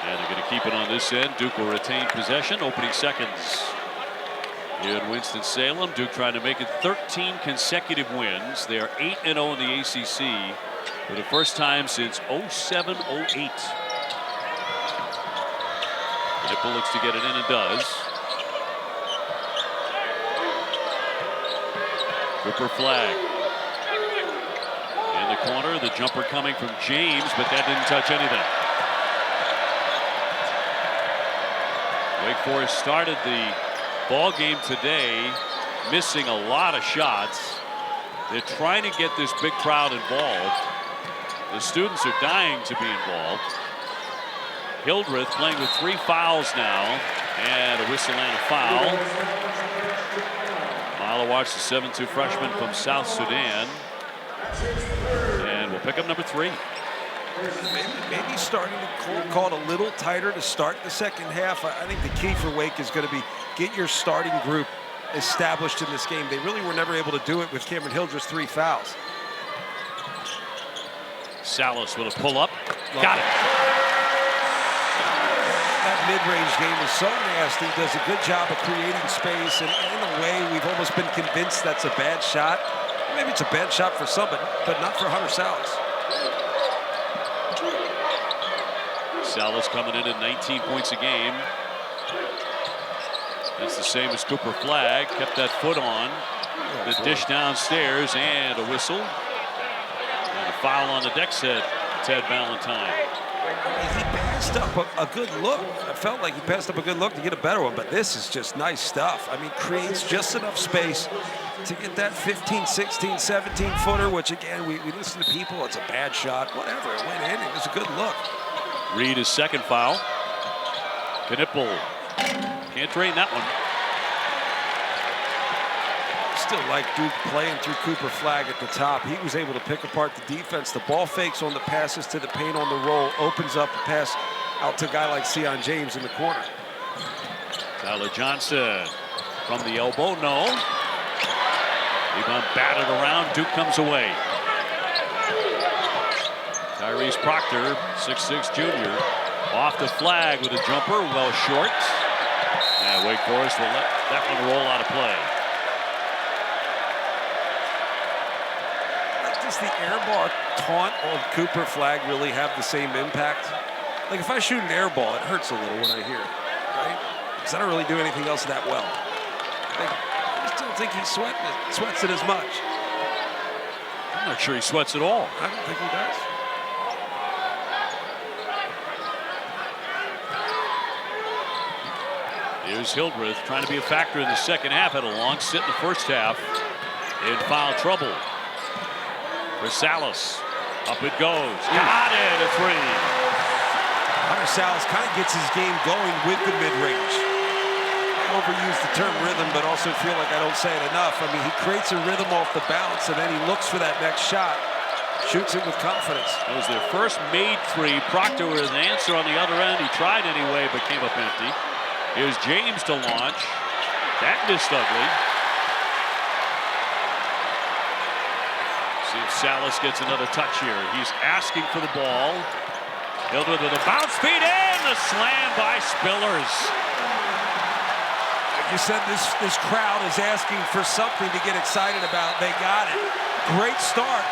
And they're going to keep it on this end. Duke will retain possession. Opening seconds here in Winston-Salem. Duke trying to make it 13 consecutive wins. They are 8-0 in the ACC for the first time since 07-08. Knipple looks to get it in and does. Cooper Flagg. In the corner, the jumper coming from James, but that didn't touch anything. Wake Forest started the ball game today missing a lot of shots. They're trying to get this big crowd involved. The students are dying to be involved. Hildreth playing with 3 fouls now, and a whistle and a foul. Malawatch, the 7'2" freshman from South Sudan. And we'll pick up number 3. Maybe starting to call it a little tighter to start the second half. I think the key for Wake is going to be get your starting group established in this game. They really were never able to do it with Cameron Hildreth's 3 fouls. Salas with a pull-up. Got it. That mid-range game is so nasty. Does a good job of creating space. And in a way, we've almost been convinced that's a bad shot. Maybe it's a bad shot for some, but not for Hunter Salas. Salas coming in at 19 points a game. That's the same as Cooper Flagg. Kept that foot on. The dish downstairs and a whistle. And a foul on the deck's head, Ted Valentine. He passed up a good look. I felt like he passed up a good look to get a better one, but this is just nice stuff. I mean, creates just enough space to get that 15, 16, 17 footer, which again, we listen to people, it's a bad shot, whatever, it went in, it was a good look. Reed his second foul. Knipple can't drain that one. Still like Duke playing through Cooper Flagg at the top. He was able to pick apart the defense. The ball fakes on the passes to the paint on the roll, opens up the pass out to a guy like Sion James in the corner. Tyler Johnson from the elbow, no. Rebound batted around, Duke comes away. Tyrese Proctor, 6'6" junior, off the Flagg with a jumper, well short. And Wake Forest will let that one roll out of play. Does the air ball taunt on Cooper Flagg really have the same impact? Like if I shoot an air ball, it hurts a little when I hear it, right? because I don't really do anything else that well. I just don't think he sweats it as much. I'm not sure he sweats at all. I don't think he does. Here's Hildreth trying to be a factor in the second half. Had a long sit in the first half. In foul trouble. For Salas. Up it goes. Got it, a three. Hunter Salas kind of gets his game going with the mid-range. I overuse the term rhythm, but also feel like I don't say it enough. I mean, he creates a rhythm off the bounce, and then he looks for that next shot. Shoots it with confidence. That was their first made three. Proctor with an answer on the other end. He tried anyway, but came up empty. Here's James to launch. That missed ugly. See if Salas gets another touch here. He's asking for the ball. Hildreth with a bounce feed in. The slam by Spillers. You said this crowd is asking for something to get excited about. They got it. Great start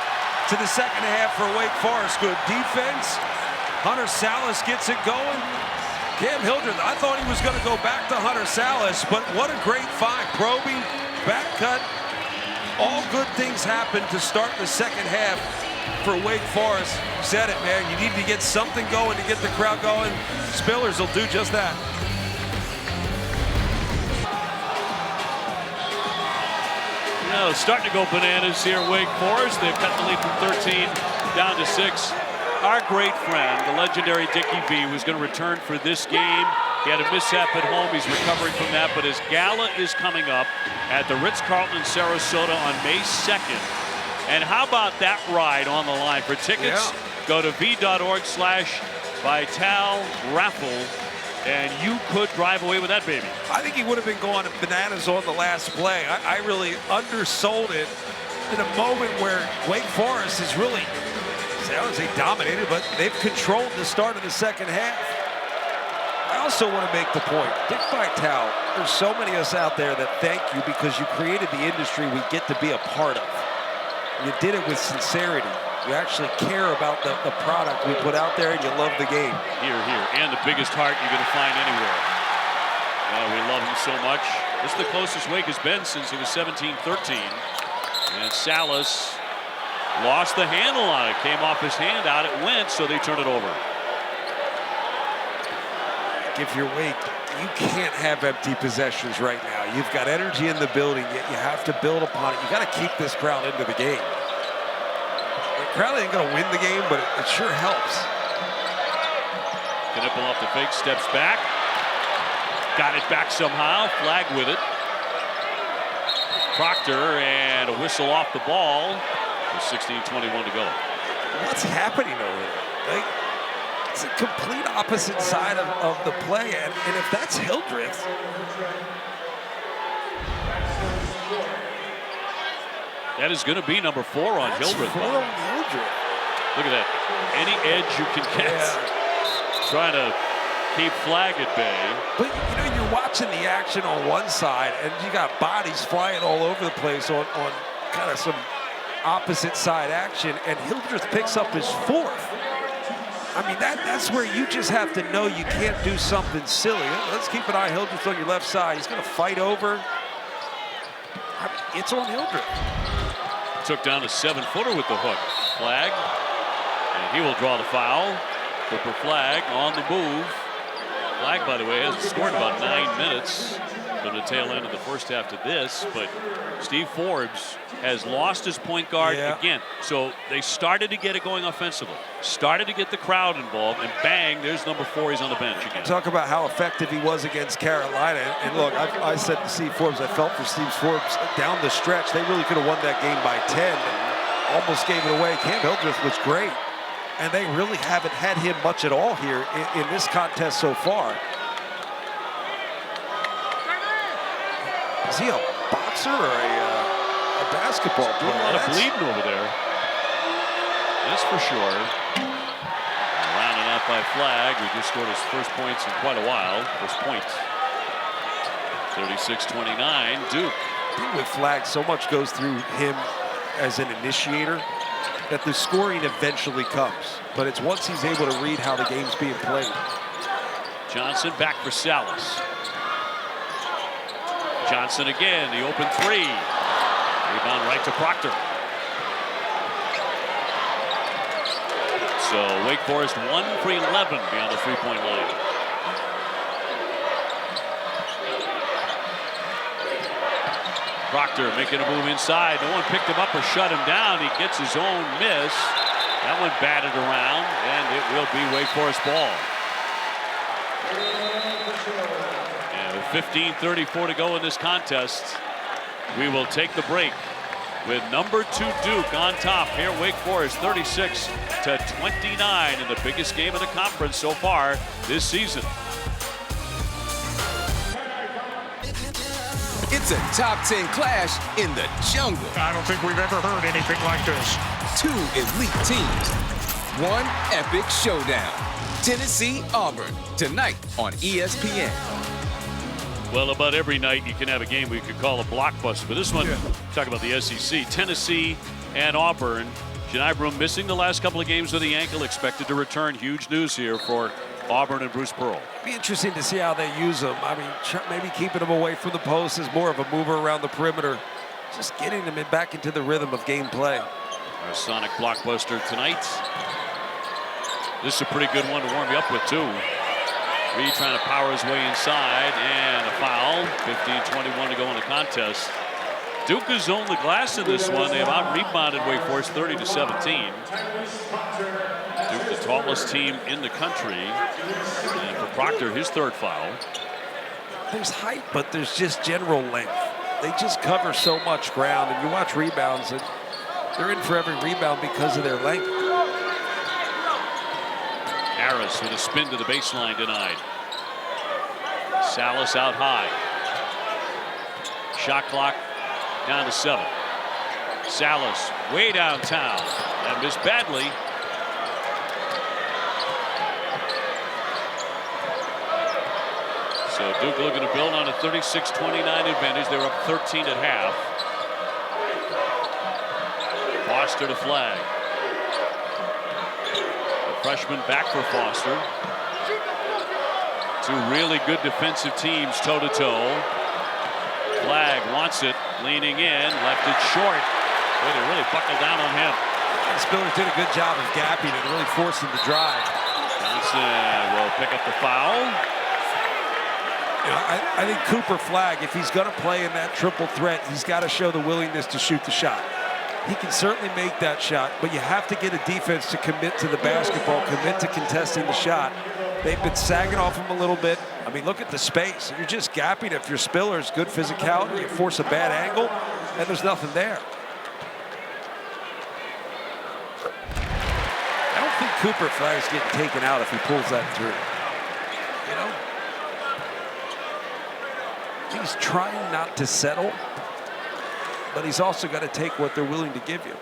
to the second half for Wake Forest. Good defense. Hunter Salas gets it going. Cam Hildreth, I thought he was going to go back to Hunter Salas, but what a great find. Probing, back cut. All good things happened to start the second half for Wake Forest. Said it, man. You need to get something going to get the crowd going. Spillers will do just that. You know, starting to go bananas here, Wake Forest. They've cut the lead from 13 down to 6. Our great friend, the legendary Dickie V, was going to return for this game. He had a mishap at home. He's recovering from that, but his gala is coming up at the Ritz-Carlton in Sarasota on May 2nd. And how about that ride on the line? For tickets, go to v.org/Vital-Raffle, and you could drive away with that baby. I think he would have been going bananas on the last play. I really undersold it in a moment where Wake Forest is really, I don't say dominated, but they've controlled the start of the second half. I also want to make the point, Dick Vitale, there's so many of us out there that thank you because you created the industry we get to be a part of. You did it with sincerity. You actually care about the product we put out there, and you love the game. Here, and the biggest heart you're going to find anywhere. We love him so much. This is the closest Wake has been since he was 17-13. And Salas lost the handle on it. Came off his hand, out it went, so they turned it over. If you're Wake, you can't have empty possessions right now. You've got energy in the building, yet you have to build upon it. You got to keep this crowd into the game. The crowd ain't going to win the game, but it sure helps. Knippel off the fake, steps back. Got it back somehow, flag with it. Proctor, and a whistle off the ball. With 16:21 to go. What's happening over there? It's a complete opposite side of the play, and if that's Hildreth, that is going to be number 4 on Hildreth. Look at that. Any edge you can get. Yeah. Trying to keep flag at bay. But, you know, you're watching the action on one side, and you got bodies flying all over the place on kind of some opposite side action, and Hildreth picks up his 4th. I mean, that's where you just have to know you can't do something silly. Let's keep an eye. Hildreth on your left side. He's going to fight over. I mean, it's on Hildreth. Took down a 7-footer with the hook. Flag. And he will draw the foul. Cooper Flag on the move. Flag, by the way, hasn't scored in about 9 minutes from the tail end of the first half to this, but Steve Forbes has lost his point guard again. So they started to get it going offensively, started to get the crowd involved, and bang, there's number 4. He's on the bench again. Talk about how effective he was against Carolina. And look, I said to Steve Forbes, I felt for Steve Forbes down the stretch. They really could have won that game by 10 and almost gave it away. Cam Hildreth was great, and they really haven't had him much at all here in this contest so far. Is he a boxer or a basketball player? Doing a lot of bleeding over there. That's for sure. Rounding out by Flag, who just scored his first points in quite a while. First point. 36-29, Duke. I think with Flag, so much goes through him as an initiator that the scoring eventually comes. But it's once he's able to read how the game's being played. Johnson back for Salas. Johnson again, the open three. Rebound right to Proctor. So Wake Forest 1 for 11 beyond the three-point line. Proctor making a move inside. No one picked him up or shut him down. He gets his own miss. That one batted around, and it will be Wake Forest ball. And with 15:34 to go in this contest, we will take the break with number 2 Duke on top. Here Wake Forest 36-29 in the biggest game of the conference so far this season. It's a top 10 clash in the jungle. I don't think we've ever heard anything like this. 2 elite teams, 1 epic showdown. Tennessee-Auburn tonight on ESPN. Well, about every night you can have a game we could call a blockbuster, but this one, talk about the SEC, Tennessee and Auburn. Johni Broome missing the last couple of games with the ankle, expected to return. Huge news here for Auburn and Bruce Pearl. Be interesting to see how they use him. I mean, maybe keeping him away from the post as more of a mover around the perimeter. Just getting him back into the rhythm of game play. Our Sonic blockbuster tonight. This is a pretty good one to warm you up with, too. Reed trying to power his way inside, and a foul. 15:21 to go in the contest. Duke has zoned the glass in this one. They have out-rebounded Wake Forest 30-17. Duke, the tallest team in the country. And for Proctor, his third foul. There's height, but there's just general length. They just cover so much ground, and you watch rebounds, and they're in for every rebound because of their length. Harris with a spin to the baseline denied. Salas out high. Shot clock down to 7. Salas way downtown. That missed badly. So Duke looking to build on a 36-29 advantage. They're up 13 at half. Foster to flag. Freshman back for Foster. 2 really good defensive teams toe-to-toe. Flag wants it, leaning in, left it short. Boy, they really buckled down on him. The Spillers did a good job of gapping and really forcing the drive. Johnson will pick up the foul. You know, I think Cooper Flagg, if he's going to play in that triple threat, he's got to show the willingness to shoot the shot. He can certainly make that shot, but you have to get a defense to commit to the basketball, commit to contesting the shot. They've been sagging off him a little bit. I mean, look at the space. You're just gapping if you're Spillers. Good physicality. You force a bad angle, and there's nothing there. I don't think Cooper Flagg's getting taken out if he pulls that through. You know? He's trying not to settle, but he's also got to take what they're willing to give you.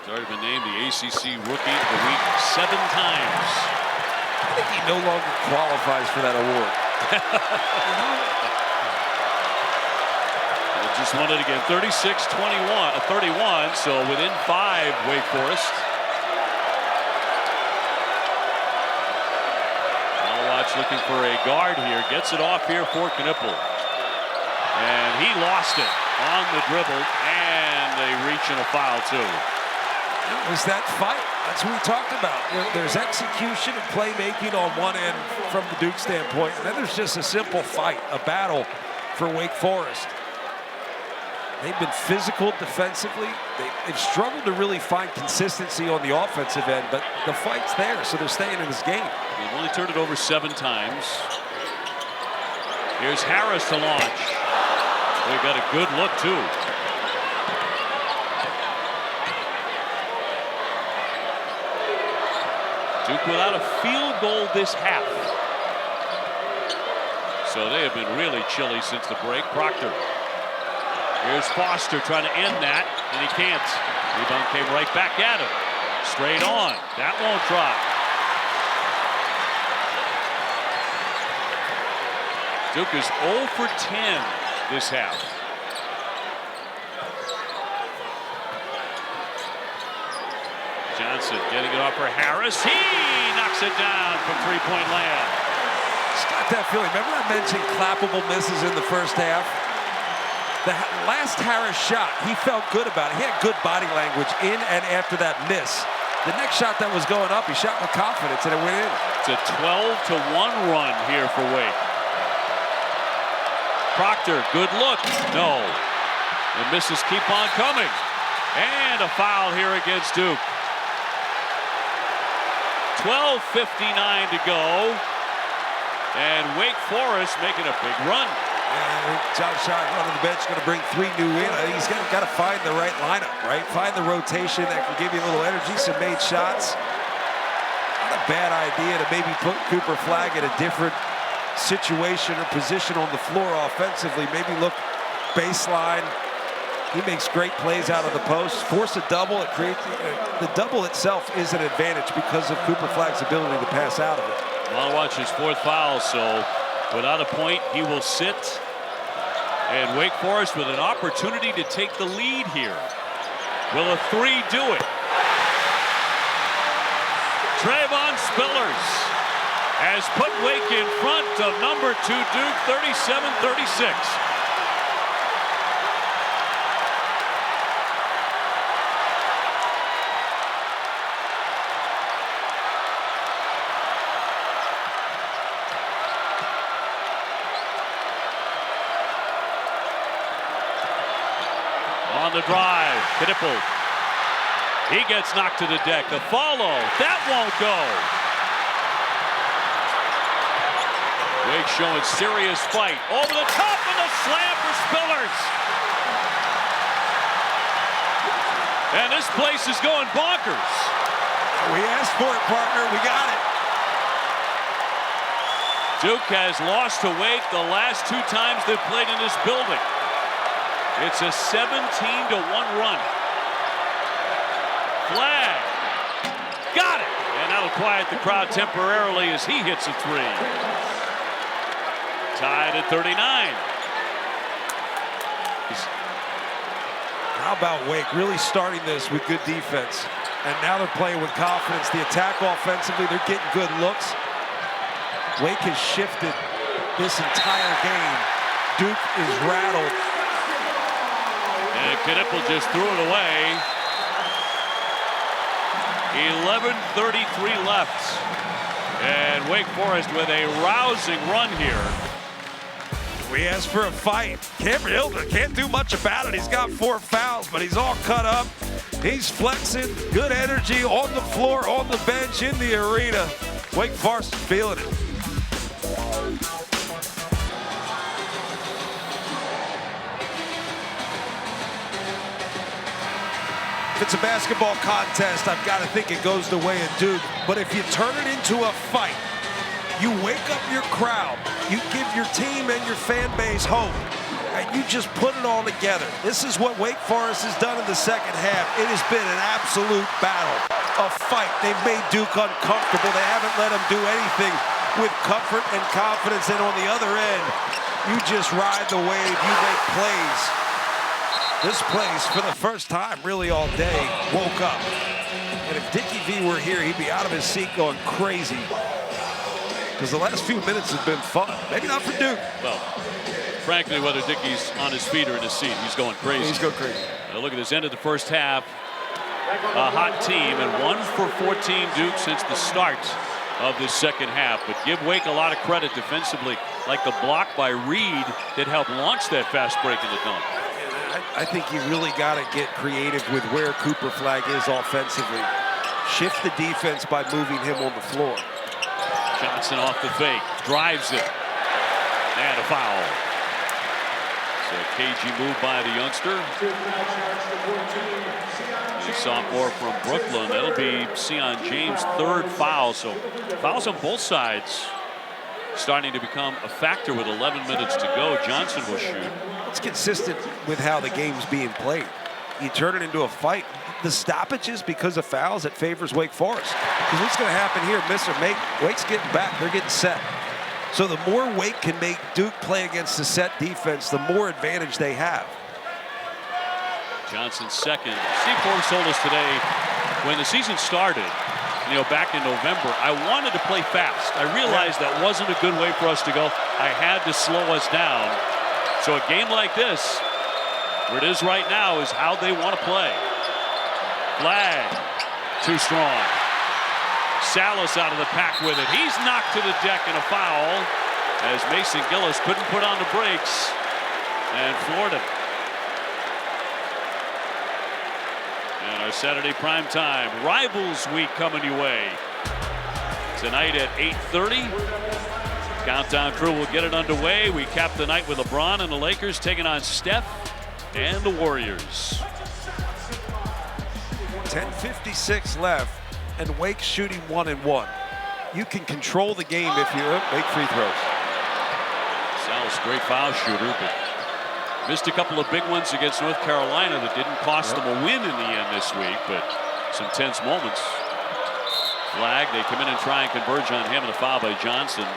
He's already been named the ACC Rookie of the Week 7 times. I think he no longer qualifies for that award. Well, just won it again, 36-31, so within 5, Wake Forest. Malawatch looking for a guard here, gets it off here for Knipple. And he lost it on the dribble, and they reach in a foul, too. It was that fight. That's what we talked about. There's execution and playmaking on one end from the Duke standpoint, and then there's just a simple fight, a battle for Wake Forest. They've been physical defensively. They've struggled to really find consistency on the offensive end, but the fight's there, so they're staying in this game. They've only turned it over 7 times. Here's Harris to launch. They got a good look, too. Duke without a field goal this half. So they have been really chilly since the break. Proctor. Here's Foster trying to end that, and he can't. Rebound came right back at him. Straight on. That won't drop. Duke is 0 for 10 this half. Johnson getting it off for Harris. He knocks it down from 3-point land. Just got that feeling. Remember I mentioned clappable misses in the first half? The last Harris shot, he felt good about it. He had good body language in and after that miss. The next shot that was going up, he shot with confidence, and it went in. It's a 12-1 run here for Wake. Proctor, good look. No. The misses keep on coming. And a foul here against Duke. 12:59 to go. And Wake Forest making a big run. John Shot on the bench, going to bring 3 new in. I think he's got to find the right lineup, right? Find the rotation that can give you a little energy. Some made shots. Not a bad idea to maybe put Cooper Flagg in a different situation or position on the floor offensively. Maybe look baseline. He makes great plays out of the post. Force a double. It creates the double itself is an advantage because of Cooper Flagg's ability to pass out of it. Well, watch his 4th foul, so without a point, he will sit. And Wake Forest with an opportunity to take the lead here. Will a 3 do it? Trayvon Spillers has put Wake in front of number 2 Duke, 37-36. On the drive, Knipple. He gets knocked to the deck. The follow, that won't go. Wake showing serious fight. Over the top and the slam for Spillers. And this place is going bonkers. We asked for it, partner. We got it. Duke has lost to Wake the last 2 times they've played in this building. It's a 17-1 run. Flagg got it, and that'll quiet the crowd temporarily as he hits a 3. Tied at 39. How about Wake really starting this with good defense, and now they're playing with confidence. The attack offensively, they're getting good looks. Wake has shifted this entire game. Duke is rattled. And Knipple just threw it away. 11:33 left. And Wake Forest with a rousing run here. We asked for a fight. Cameron can't do much about it. He's got 4 fouls, but he's all cut up. He's flexing, good energy on the floor, on the bench, in the arena. Wake Forest feeling it. If it's a basketball contest, I've got to think it goes the way of Duke. But if you turn it into a fight, you wake up your crowd, you give your team and your fan base hope, and you just put it all together. This is what Wake Forest has done in the second half. It has been an absolute battle, a fight. They've made Duke uncomfortable. They haven't let them do anything with comfort and confidence. And on the other end, you just ride the wave, you make plays. This place, for the first time really all day, woke up. And if Dickie V were here, he'd be out of his seat going crazy. Because the last few minutes have been fun. Maybe not for Duke. Well, frankly, whether Dickie's on his feet or in his seat, he's going crazy. He's going crazy. Now look at this end of the first half. A hot team, and 1 for 14 Duke since the start of this second half. But give Wake a lot of credit defensively, like the block by Reed that helped launch that fast break in the dunk. I think you really got to get creative with where Cooper Flagg is offensively. Shift the defense by moving him on the floor. Johnson off the fake, drives it, and a foul. So a cagey move by the youngster. You saw more from Brooklyn. That'll be Sion James' 3rd foul. So fouls on both sides starting to become a factor with 11 minutes to go. Johnson will shoot. It's consistent with how the game's being played. You turn it into a fight. The stoppages because of fouls, it favors Wake Forest. Because what's going to happen here, miss or make, Wake's getting back. They're getting set. So the more Wake can make Duke play against the set defense, the more advantage they have. Johnson's second. Steve Forbes told us today when the season started, you know, back in November, I wanted to play fast. I realized that wasn't a good way for us to go. I had to slow us down. So a game like this, where it is right now, is how they want to play. Flag, too strong. Salas out of the pack with it. He's knocked to the deck in a foul as Mason Gillis couldn't put on the brakes and floored him. And our Saturday primetime Rivals Week coming your way tonight at 8:30. Countdown crew will get it underway. We cap the night with LeBron and the Lakers taking on Steph and the Warriors. 10:56 left, and Wake shooting 1-1. You can control the game if you make free throws. Sal's a great foul shooter, but missed a couple of big ones against North Carolina that didn't cost them a win in the end this week, but some tense moments. Flag, they come in and try and converge on him, and a foul by Johnson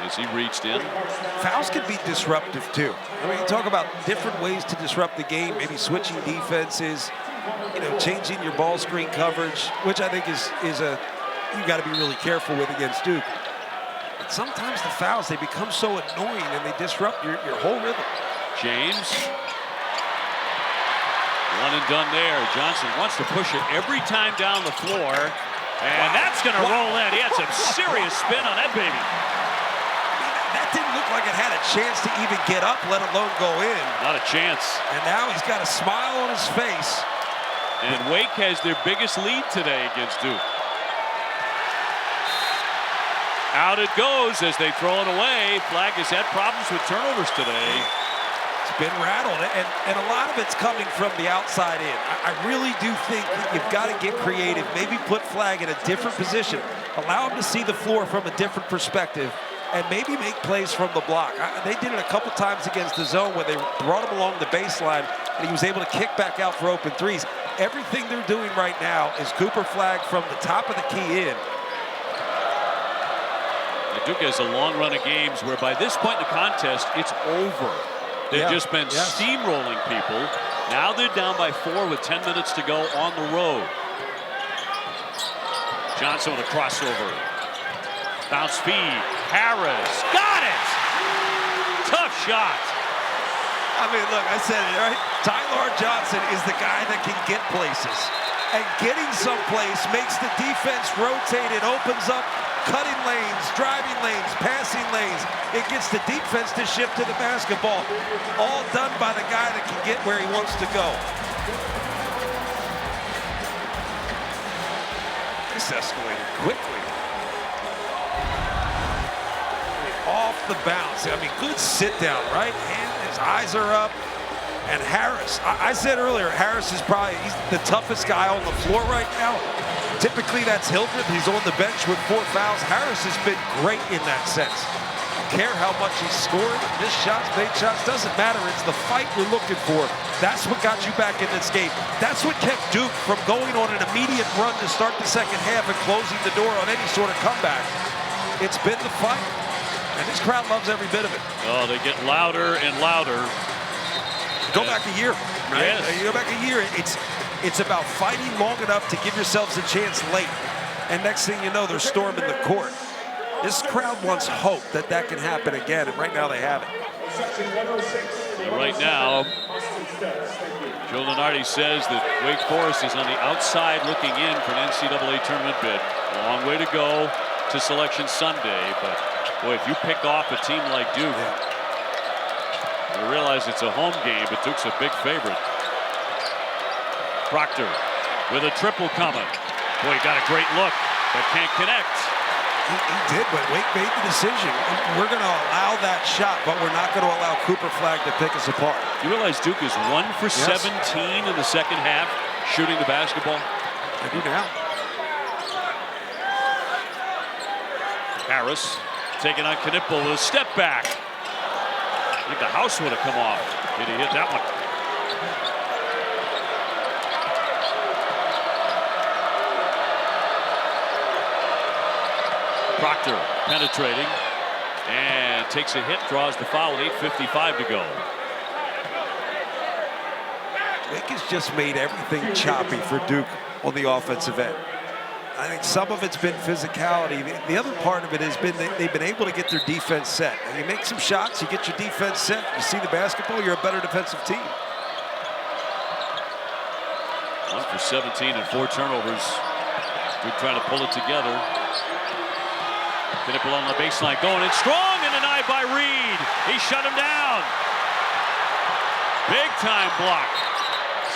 as he reached in. Fouls can be disruptive too. I mean, you talk about different ways to disrupt the game, maybe switching defenses, you know, changing your ball screen coverage, which I think is you got to be really careful with against Duke. But sometimes the fouls, they become so annoying and they disrupt your whole rhythm. James. One and done there. Johnson wants to push it every time down the floor. And that's going to roll in. He had some serious spin on that baby. That didn't look like it had a chance to even get up, let alone go in. Not a chance. And now he's got a smile on his face. And Wake has their biggest lead today against Duke. Out it goes as they throw it away. Flag has had problems with turnovers today. It's been rattled, and a lot of it's coming from the outside in. I really do think that you've got to get creative, maybe put Flag in a different position, allow him to see the floor from a different perspective, and maybe make plays from the block. They did it a couple times against the zone where they brought him along the baseline, and he was able to kick back out for open threes. Everything they're doing right now is Cooper Flag from the top of the key in. Duke has a long run of games where by this point in the contest, it's over. They've just been steamrolling people. Now they're down by 4 with 10 minutes to go on the road. Johnson with a crossover. Bounce feed. Harris. Got it! Tough shot. I mean, look, I said it, right? Tyler Johnson is the guy that can get places. And getting someplace makes the defense rotate. It opens up cutting lanes, driving lanes, passing lanes. It gets the defense to shift to the basketball. All done by the guy that can get where he wants to go. This escalated quickly. Off the bounce. I mean, good sit down, right? And his eyes are up. And Harris, I said earlier, Harris is he's the toughest guy on the floor right now. Typically that's Hildreth. He's on the bench with 4 fouls. Harris has been great in that sense. Don't care how much he's scored, missed shots, made shots, doesn't matter. It's the fight you're looking for. That's what got you back in this game. That's what kept Duke from going on an immediate run to start the second half and closing the door on any sort of comeback. It's been the fight, and this crowd loves every bit of it. Oh, they get louder and louder. Go back a year, right? Yes. You go back a year, it's about fighting long enough to give yourselves a chance late. And next thing you know, they're storming the court. This crowd wants hope that that can happen again, and right now they have it. And right now, Joe Lunardi says that Wake Forest is on the outside looking in for an NCAA tournament bid. Long way to go to Selection Sunday, but boy, if you pick off a team like Duke, you realize it's a home game, but Duke's a big favorite. Proctor with a triple coming. Boy, he got a great look, but can't connect. He did, but Wake made the decision. We're going to allow that shot, but we're not going to allow Cooper Flag to pick us apart. You realize Duke is 1 for 17 in the second half shooting the basketball? I do now. Harris taking on Knipple with a step back. I think the house would have come off. Did he hit that one? Proctor penetrating and takes a hit, draws the foul at 8:55 to go. Wake has just made everything choppy for Duke on the offensive end. I think some of it's been physicality. The other part of it has been they've been able to get their defense set. And you make some shots, you get your defense set, you see the basketball, you're a better defensive team. 1 for 17 and 4 turnovers. Duke trying to pull it together. Knipple on the baseline, going in strong and denied by Reed. He shut him down. Big time block.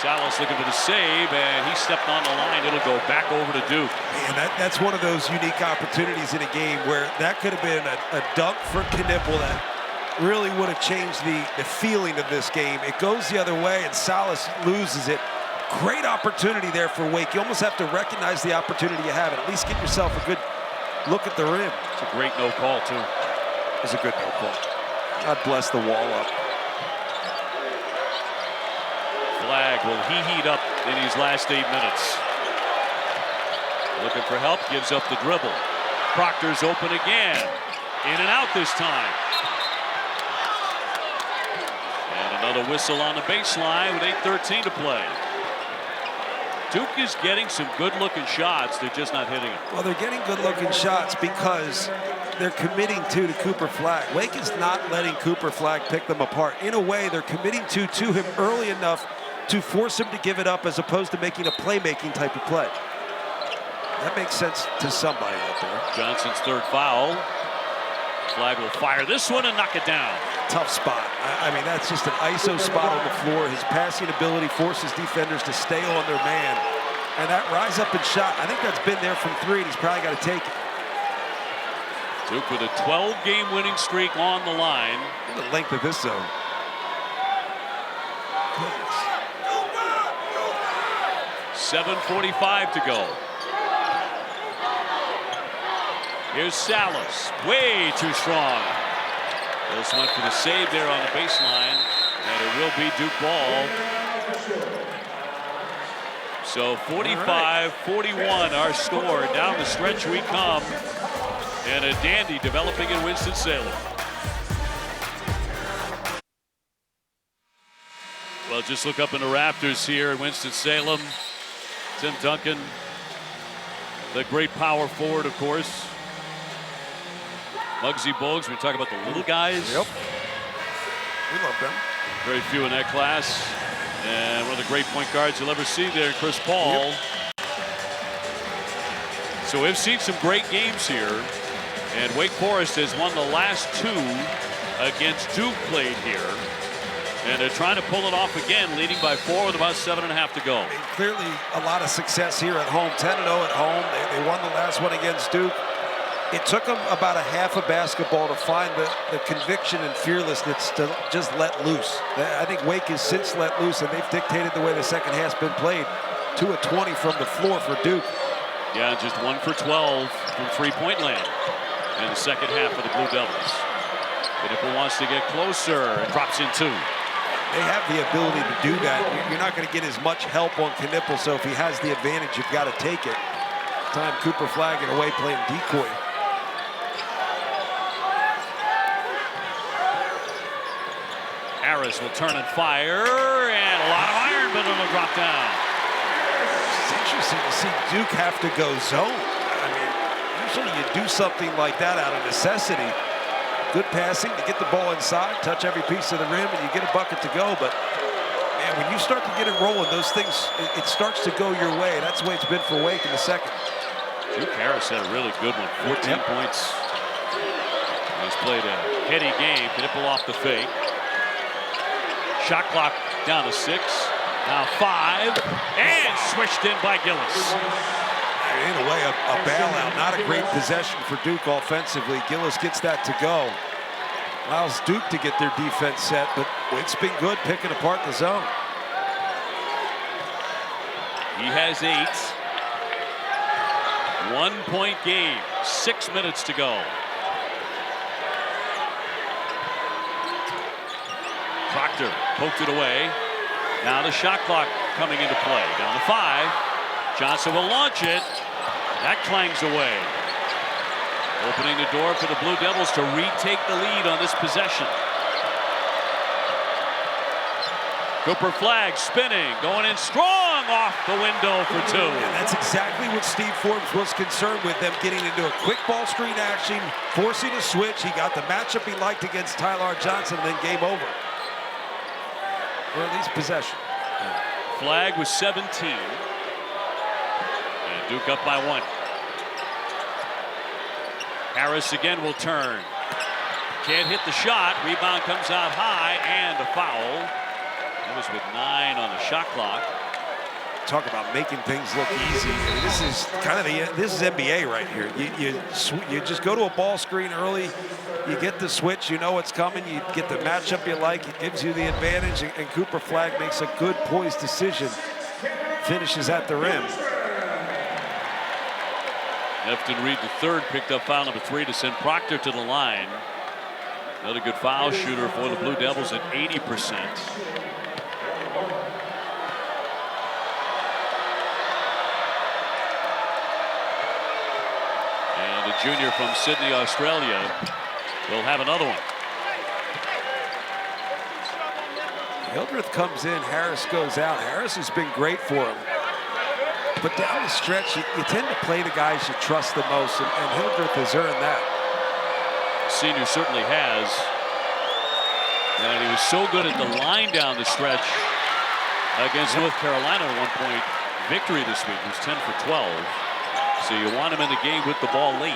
Salas looking for the save, and he stepped on the line. It'll go back over to Duke. And that's one of those unique opportunities in a game where that could have been a dunk for Knipple that really would have changed the feeling of this game. It goes the other way, and Salas loses it. Great opportunity there for Wake. You almost have to recognize the opportunity you have and at least get yourself a good look at the rim. It's a great no call, too. It's a good no call. God bless the wall up. Flag, will he heat up in his last 8 minutes? Looking for help, gives up the dribble. Proctor's open again. In and out this time. And another whistle on the baseline with 8:13 to play. Duke is getting some good-looking shots. They're just not hitting them. Well, they're getting good-looking shots because they're committing to Cooper Flagg. Wake is not letting Cooper Flagg pick them apart. In a way, they're committing to him early enough to force him to give it up as opposed to making a playmaking type of play. That makes sense to somebody out there. Johnson's 3rd foul. Flagg will fire this one and knock it down. Tough spot. I mean, that's just an ISO spot on the floor. His passing ability forces defenders to stay on their man. And that rise up and shot, I think that's been there from 3, and he's probably got to take it. Duke with a 12-game winning streak on the line. Look at the length of this zone. 7:45 to go. Here's Salas, way too strong. Willis went for the save there on the baseline, and it will be Duke ball. So 45-41 our score. Down the stretch we come, and a dandy developing in Winston-Salem. Well, just look up in the rafters here in Winston-Salem. Tim Duncan, the great power forward, of course. Muggsy Bogues, we talk about the little guys. Yep. We love them. Very few in that class. And one of the great point guards you'll ever see there, Chris Paul. Yep. So we've seen some great games here. And Wake Forest has won the last 2 against Duke played here. And they're trying to pull it off again, leading by 4 with about 7.5 to go. And clearly a lot of success here at home. 10-0 at home. They won the last one against Duke. It took them about a half of basketball to find the conviction and fearlessness to just let loose. I think Wake has since let loose, and they've dictated the way the second half's been played. 2 of 20 from the floor for Duke. Yeah, just 1 for 12 from three-point land in the second half for the Blue Devils. Knipple wants to get closer and drops in 2. They have the ability to do that. You're not going to get as much help on Knipple, so if he has the advantage, you've got to take it. Time Cooper Flagg in away playing decoy. Harris will turn and fire, and a lot of iron, but it'll drop down. It's interesting to see Duke have to go zone. I mean, usually you do something like that out of necessity. Good passing to get the ball inside, touch every piece of the rim, and you get a bucket to go. But, man, when you start to get it rolling, those things, it starts to go your way. That's the way it's been for Wake in the second. Duke Harris had a really good one, 14 points. He's played a heady game. Knipple off the fake. Shot clock down to 6. Now 5. And switched in by Gillis. In a way, a bailout. Not a great possession for Duke offensively. Gillis gets that to go. Allows Duke to get their defense set, but Wake's been good picking apart the zone. He has 8. 1-point game. 6 minutes to go. Proctor poked it away. Now the shot clock coming into play. Down to 5. Johnson will launch it. That clangs away. Opening the door for the Blue Devils to retake the lead on this possession. Cooper Flagg spinning, going in strong, swung off the window for 2. And that's exactly what Steve Forbes was concerned with, them getting into a quick ball screen action, forcing a switch. He got the matchup he liked against Tyler Johnson, and then game over. Or at least possession. Flag was 17. And Duke up by 1. Harris again will turn. Can't hit the shot. Rebound comes out high, and a foul. That was with 9 on the shot clock. Talk about making things look easy. This is kind of this is NBA right here. You just go to a ball screen early. You get the switch. You know what's coming. You get the matchup you like. It gives you the advantage. And Cooper Flagg makes a good poised decision. Finishes at the rim. Efton Reed III picked up foul number 3 to send Proctor to the line. Another good foul shooter for the Blue Devils at 80%. And a junior from Sydney, Australia will have another one. Hildreth comes in, Harris goes out. Harris has been great for him. But down the stretch, you tend to play the guys you trust the most, and Hildreth has earned that. Senior certainly has. And he was so good at the line down the stretch against North Carolina at one point. Victory this week was 10 for 12. So you want him in the game with the ball late.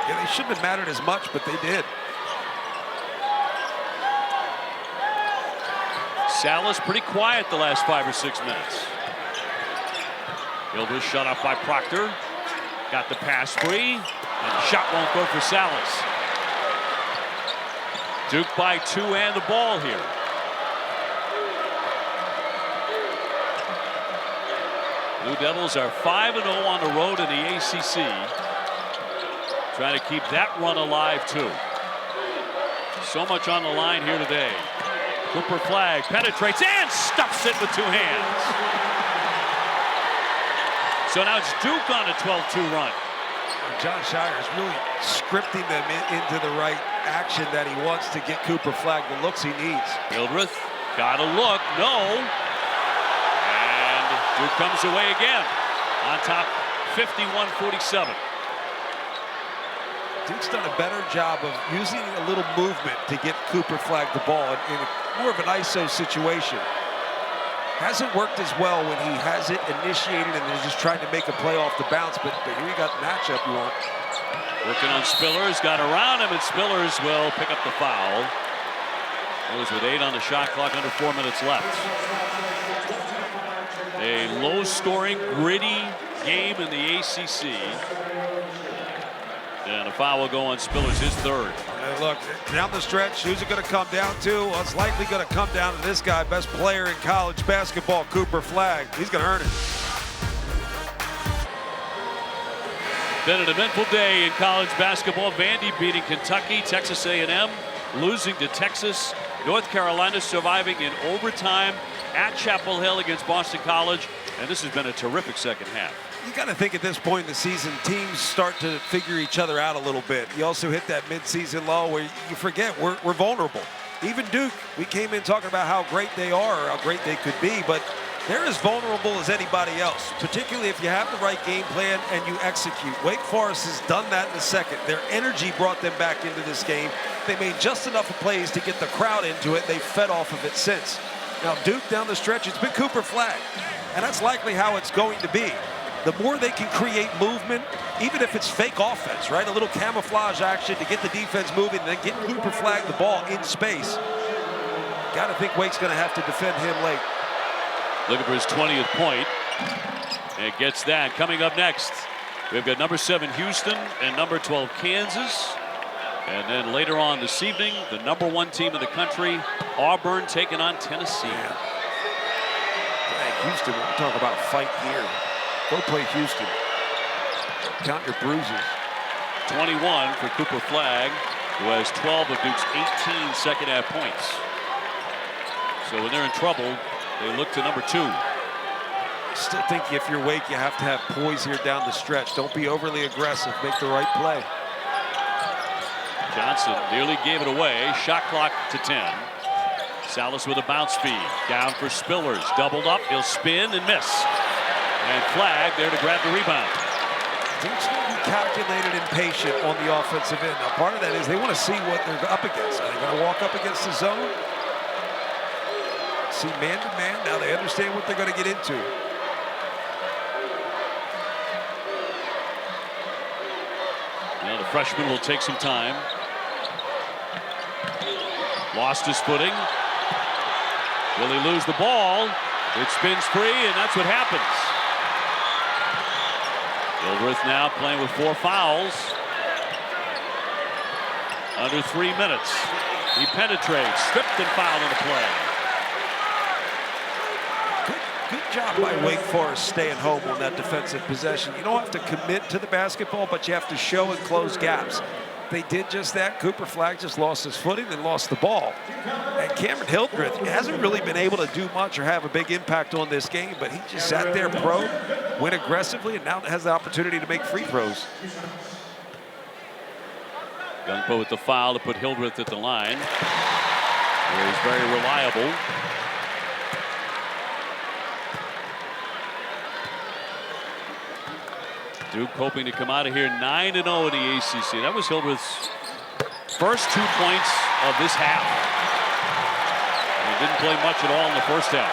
Yeah, they shouldn't have mattered as much, but they did. Salas pretty quiet the last 5 or 6 minutes. Hildreth shut off by Proctor. Got the pass free, and the shot won't go for Salas. Duke by 2 and the ball here. Blue Devils are 5-0 on the road in the ACC. Trying to keep that run alive too. So much on the line here today. Cooper Flagg penetrates and stuffs it with 2 hands. So now it's Duke on a 12-2 run. John Shire is really scripting them into the right action that he wants to get Cooper Flagg the looks he needs. Hildreth got a look, no. And Duke comes away again on top 51-47. Duke's done a better job of using a little movement to get Cooper Flagg the ball in more of an ISO situation. Hasn't worked as well when he has it initiated and they're just trying to make a play off the bounce, but here you got the matchup you want. Working on Spillers, got around him, and Spillers will pick up the foul. That was with 8 on the shot clock, under 4 minutes left. A low-scoring, gritty game in the ACC. And a foul will go on Spillers, his 3rd. And look, down the stretch, who's it going to come down to? Well, it's likely going to come down to this guy, best player in college basketball, Cooper Flagg. He's going to earn it. Been an eventful day in college basketball. Vandy beating Kentucky, Texas A&M losing to Texas, North Carolina surviving in overtime at Chapel Hill against Boston College, and this has been a terrific second half. You got to think at this point in the season, teams start to figure each other out a little bit. You also hit that midseason low where you forget we're vulnerable. Even Duke, we came in talking about how great they are, or how great they could be, but they're as vulnerable as anybody else, particularly if you have the right game plan and you execute. Wake Forest has done that in the second. Their energy brought them back into this game. They made just enough of plays to get the crowd into it. They fed off of it since. Now Duke down the stretch, it's been Cooper Flagg, and that's likely how it's going to be. The more they can create movement, even if it's fake offense, right? A little camouflage action to get the defense moving and then get Cooper Flagg the ball in space. Got to think Wake's going to have to defend him late. Looking for his 20th point. And gets that. Coming up next, we've got number 7 Houston and number 12 Kansas. And then later on this evening, the number 1 team in the country, Auburn, taking on Tennessee. Yeah, Houston, we'll talk about a fight here. Go play Houston. Count your bruises. 21 for Cooper Flagg, who has 12 of Duke's 18 second half points. So when they're in trouble, they look to number 2. Still think if you're Wake, you have to have poise here down the stretch. Don't be overly aggressive. Make the right play. Johnson nearly gave it away. Shot clock to 10. Salas with a bounce feed. Down for Spillers. Doubled up. He'll spin and miss. And Flag there to grab the rebound. Duke's going to be calculated and patient on the offensive end. Now, part of that is they want to see what they're up against. Are they going to walk up against the zone? See man-to-man. Now they understand what they're going to get into. Now the freshman will take some time. Lost his footing. Will he lose the ball? It spins free, and that's what happens. Gilbreth now playing with 4 fouls. Under 3 minutes. He penetrates, stripped and fouled on the play. Good job by Wake Forest staying home on that defensive possession. You don't have to commit to the basketball, but you have to show and close gaps. They did just that. Cooper Flag just lost his footing and lost the ball. And Cameron Hildreth hasn't really been able to do much or have a big impact on this game, but he just sat there, probed, went aggressively, and now has the opportunity to make free throws. Youngpo with the foul to put Hildreth at the line, where he's very reliable. Duke hoping to come out of here 9-0 in the ACC. That was Hildreth's first 2 points of this half. He didn't play much at all in the first half.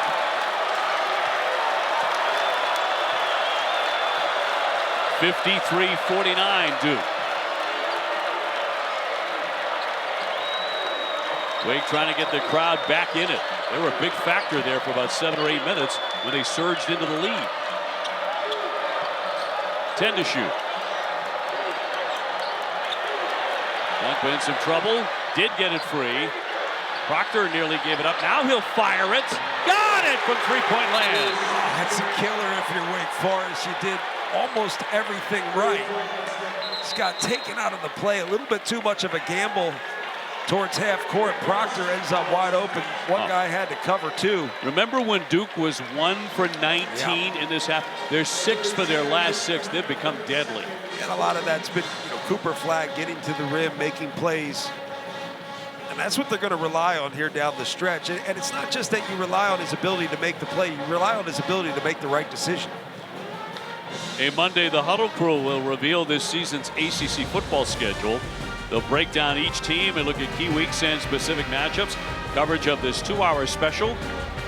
(53-49) Duke. Wake trying to get the crowd back in it. They were a big factor there for about 7 or 8 minutes when they surged into the lead. 10 to shoot. Youngpo in some trouble. Did get it free. Proctor nearly gave it up. Now he'll fire it. Got it from three-point land. That's a killer if you're Wake Forest. You did almost everything right. Just got taken out of the play. A little bit too much of a gamble towards half court. Proctor ends up wide open. One guy had to cover 2. Remember when Duke was 1 for 19 in this half? They're 6 for their last 6. They've become deadly. And a lot of that's been Cooper Flag getting to the rim, making plays. And that's what they're going to rely on here down the stretch. And it's not just that you rely on his ability to make the play. You rely on his ability to make the right decision. A Monday, the Huddle Crew will reveal this season's ACC football schedule. They'll break down each team and look at key weeks and specific matchups. Coverage of this 2-hour special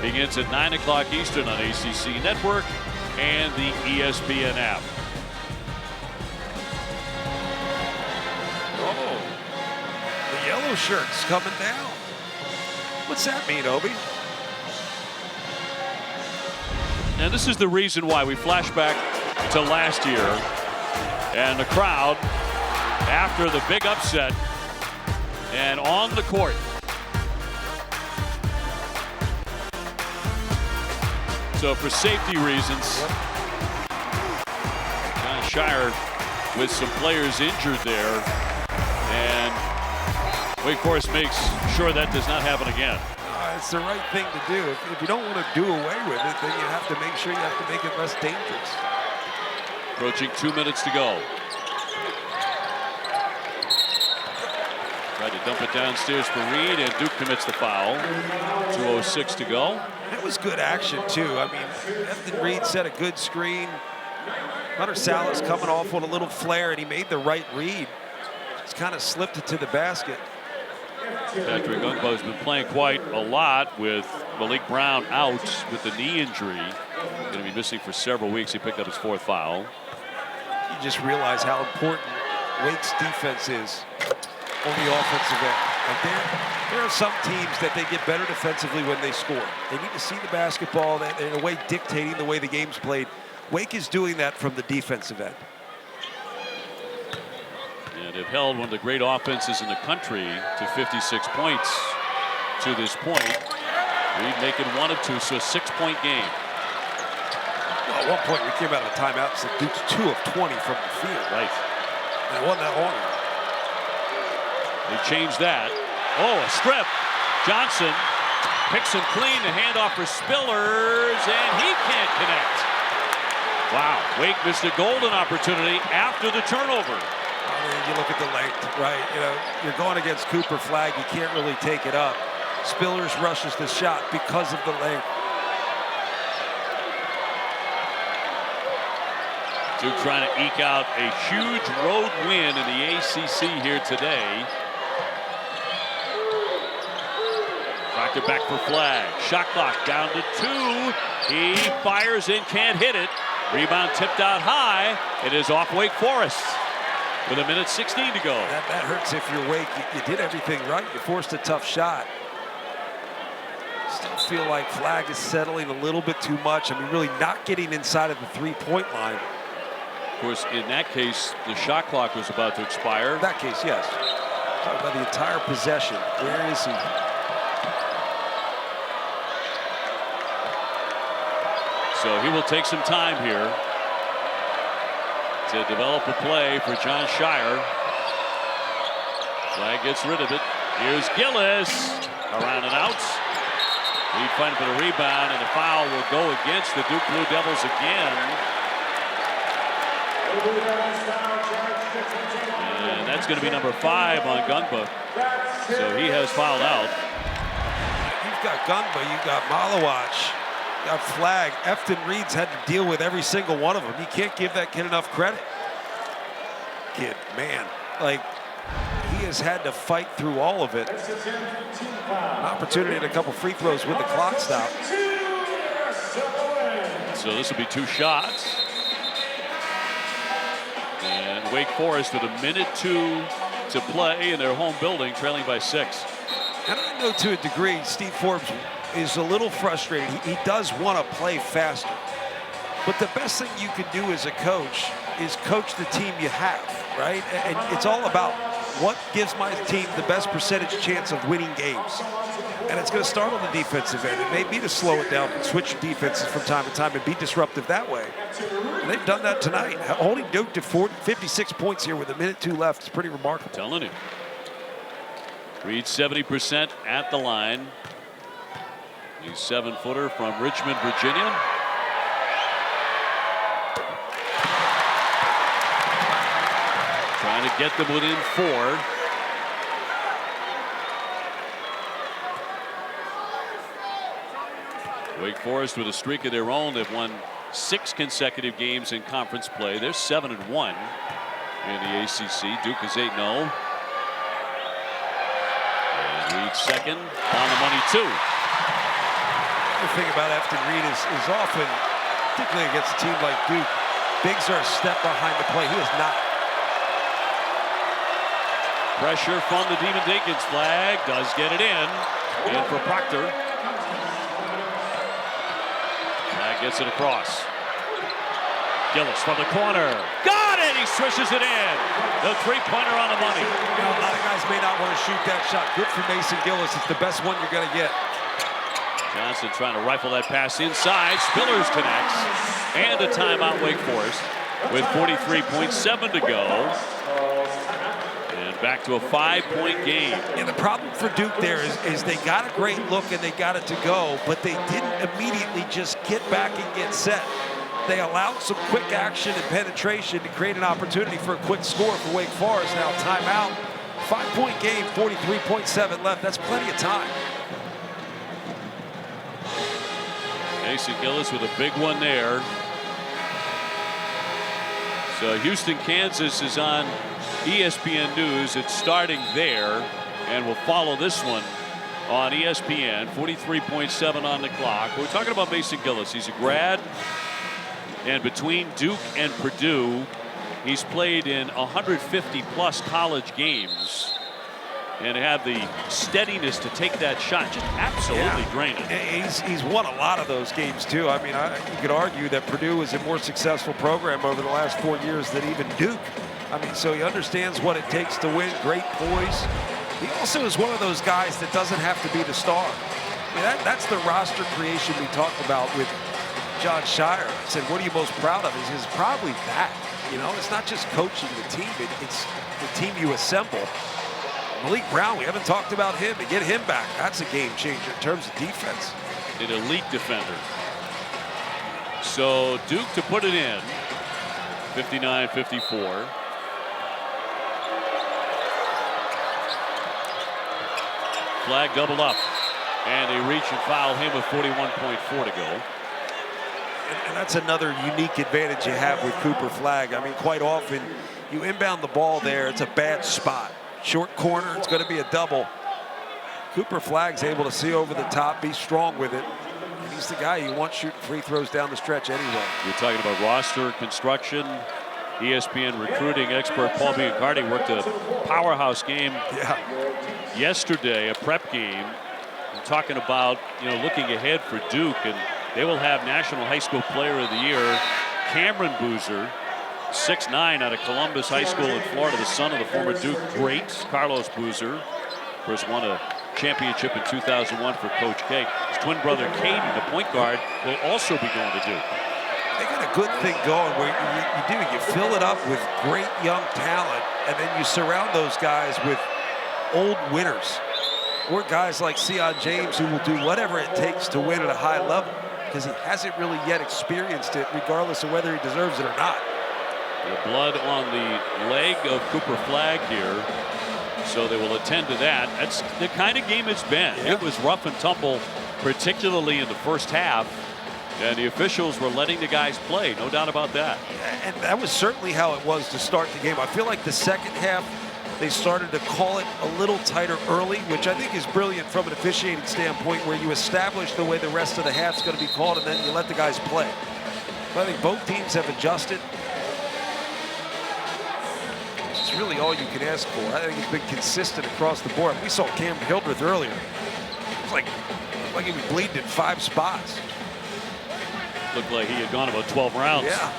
begins at 9 o'clock Eastern on ACC Network and the ESPN app. Oh, the yellow shirt's coming down. What's that mean, Obi? And this is the reason why we flash back to last year and the crowd after the big upset and on the court. So for safety reasons, John Shire with some players injured there, and Wake Forest makes sure that does not happen again. It's the right thing to do. If you don't want to do away with it, then you have to make sure you have to make it less dangerous. Approaching 2 minutes to go. Tried to dump it downstairs for Reed, and Duke commits the foul. 2:06 to go. It was good action, too. I mean, Ethan Reed set a good screen. Hunter Salas coming off with a little flare, and he made the right read. Just kind of slipped it to the basket. Patrick Youngpo has been playing quite a lot with Malik Brown out with the knee injury. Going to be missing for several weeks. He picked up his 4th foul. You just realize how important Wake's defense is on the offensive end. Like there are some teams that they get better defensively when they score. They need to see the basketball. They're in a way dictating the way the game's played. Wake is doing that from the defensive end. And they've held one of the great offenses in the country to 56 points to this point. Reed making 1 of 2, so a 6-point game. Well, at one point we came out of a timeout and said Duke's 2 of 20 from the field. Right. And it wasn't that long ago. They changed that. Oh, a strip. Johnson picks him clean. The handoff for Spillers, and he can't connect. Wow, Wake missed a golden opportunity after the turnover. I mean, you look at the length, right? You know, you're going against Cooper Flag. You can't really take it up. Spillers rushes the shot because of the length. Duke trying to eke out a huge road win in the ACC here today. Proctor back for Flagg. Shot clock down to 2. He fires and can't hit it. Rebound tipped out high. It is off Wake Forest with 1:16 to go. That hurts if you're Wake. You did everything right. You forced a tough shot. Still feel like Flagg is settling a little bit too much. I mean, really not getting inside of the three-point line. Of course, in that case, the shot clock was about to expire. In that case, yes. Talking about the entire possession. Where is he? So he will take some time here to develop a play for John Shire. Flagg gets rid of it. Here's Gillis. Around and out. He'd find for the rebound, and the foul will go against the Duke Blue Devils again. And that's going to be number 5 on Gunba. So he has fouled out. You've got Gunba, you've got Malawach, you've got Flagg. Efton Reed's had to deal with every single one of them. You can't give that kid enough credit. Kid, man, like, he has had to fight through all of it. An opportunity and a couple free throws with the clock stop. So this will be 2 shots. And Wake Forest with 1:02 to play in their home building, trailing by 6. And I know to a degree Steve Forbes is a little frustrated. He does want to play faster. But the best thing you can do as a coach is coach the team you have, right? And it's all about what gives my team the best percentage chance of winning games. And it's going to start on the defensive end. It may be to slow it down and switch your defenses from time to time and be disruptive that way. And they've done that tonight. Holding Duke to 56 points here with 1:02 left is pretty remarkable. Telling you. Reed 70% at the line. The 7-footer from Richmond, Virginia. Trying to get them within 4. Wake Forest with a streak of their own. They've won 6 consecutive games in conference play. They're 7-1 in the ACC. Duke is 8-0. And Reed second on the money too. The thing about Efton Reed is often, particularly against a team like Duke, bigs are a step behind the play. He is not. Pressure from the Deacons. Flagg does get it in for Proctor. Flagg gets it across. Gillis from the corner. Got it! He swishes it in. The 3-pointer on the money. You know, a lot of guys may not want to shoot that shot. Good for Mason Gillis. It's the best one you're going to get. Johnson trying to rifle that pass inside. Spillers connects. And a timeout, Wake Forest, with 43.7 to go. And back to a 5-point game. And the problem for Duke there is they got a great look and they got it to go, but they didn't immediately just get back and get set. They allowed some quick action and penetration to create an opportunity for a quick score for Wake Forest. Now timeout. 5-point game, 43.7 left. That's plenty of time. Mason Gillis with a big one there. So Houston, Kansas is on ESPN News. It's starting there, and we'll follow this one on ESPN. 43.7 on the clock. We're talking about Mason Gillis. He's a grad, and between Duke and Purdue, he's played in 150-plus college games and have the steadiness to take that shot. Just absolutely draining. He's won a lot of those games, too. I mean, you could argue that Purdue is a more successful program over the last 4 years than even Duke. I mean, so he understands what it takes to win. Great poise. He also is one of those guys that doesn't have to be the star. I mean, that's the roster creation we talked about with John Shire. I said, what are you most proud of? He says, probably that. You know, it's not just coaching the team. It's the team you assemble. Malik Brown, we haven't talked about him. To get him back, that's a game changer in terms of defense. An elite defender. So Duke to put it in, 59-54. Flagg doubled up. And they reach and foul him with 41.4 to go. And that's another unique advantage you have with Cooper Flagg. I mean, quite often you inbound the ball there, it's a bad spot. Short corner, it's going to be a double. Cooper Flagg's able to see over the top, be strong with it. And he's the guy you want shooting free throws down the stretch anyway. We're talking about roster construction. ESPN recruiting expert Paul Biancardi worked a powerhouse game yesterday, a prep game. I'm talking about, looking ahead for Duke, and they will have National High School Player of the Year Cameron Boozer, 6'9", out of Columbus High School in Florida, the son of the former Duke great Carlos Boozer. Of course, won a championship in 2001 for Coach K. His twin brother Caden, the point guard, will also be going to Duke. They got a good thing going where you fill it up with great young talent, and then you surround those guys with old winners, or guys like Sion James who will do whatever it takes to win at a high level, because he hasn't really yet experienced it, regardless of whether he deserves it or not. The blood on the leg of Cooper Flagg here, so they will attend to that. That's the kind of game it's been. It was rough and tumble, particularly in the first half. And the officials were letting the guys play, no doubt about that. And that was certainly how it was to start the game. I feel like the second half, they started to call it a little tighter early, which I think is brilliant from an officiating standpoint, where you establish the way the rest of the half's going to be called, and then you let the guys play. But I think both teams have adjusted. It's really all you can ask for. I think it's been consistent across the board. We saw Cam Hildreth earlier. It was like he was bleeding in 5 spots. Looked like he had gone about 12 rounds. Yeah.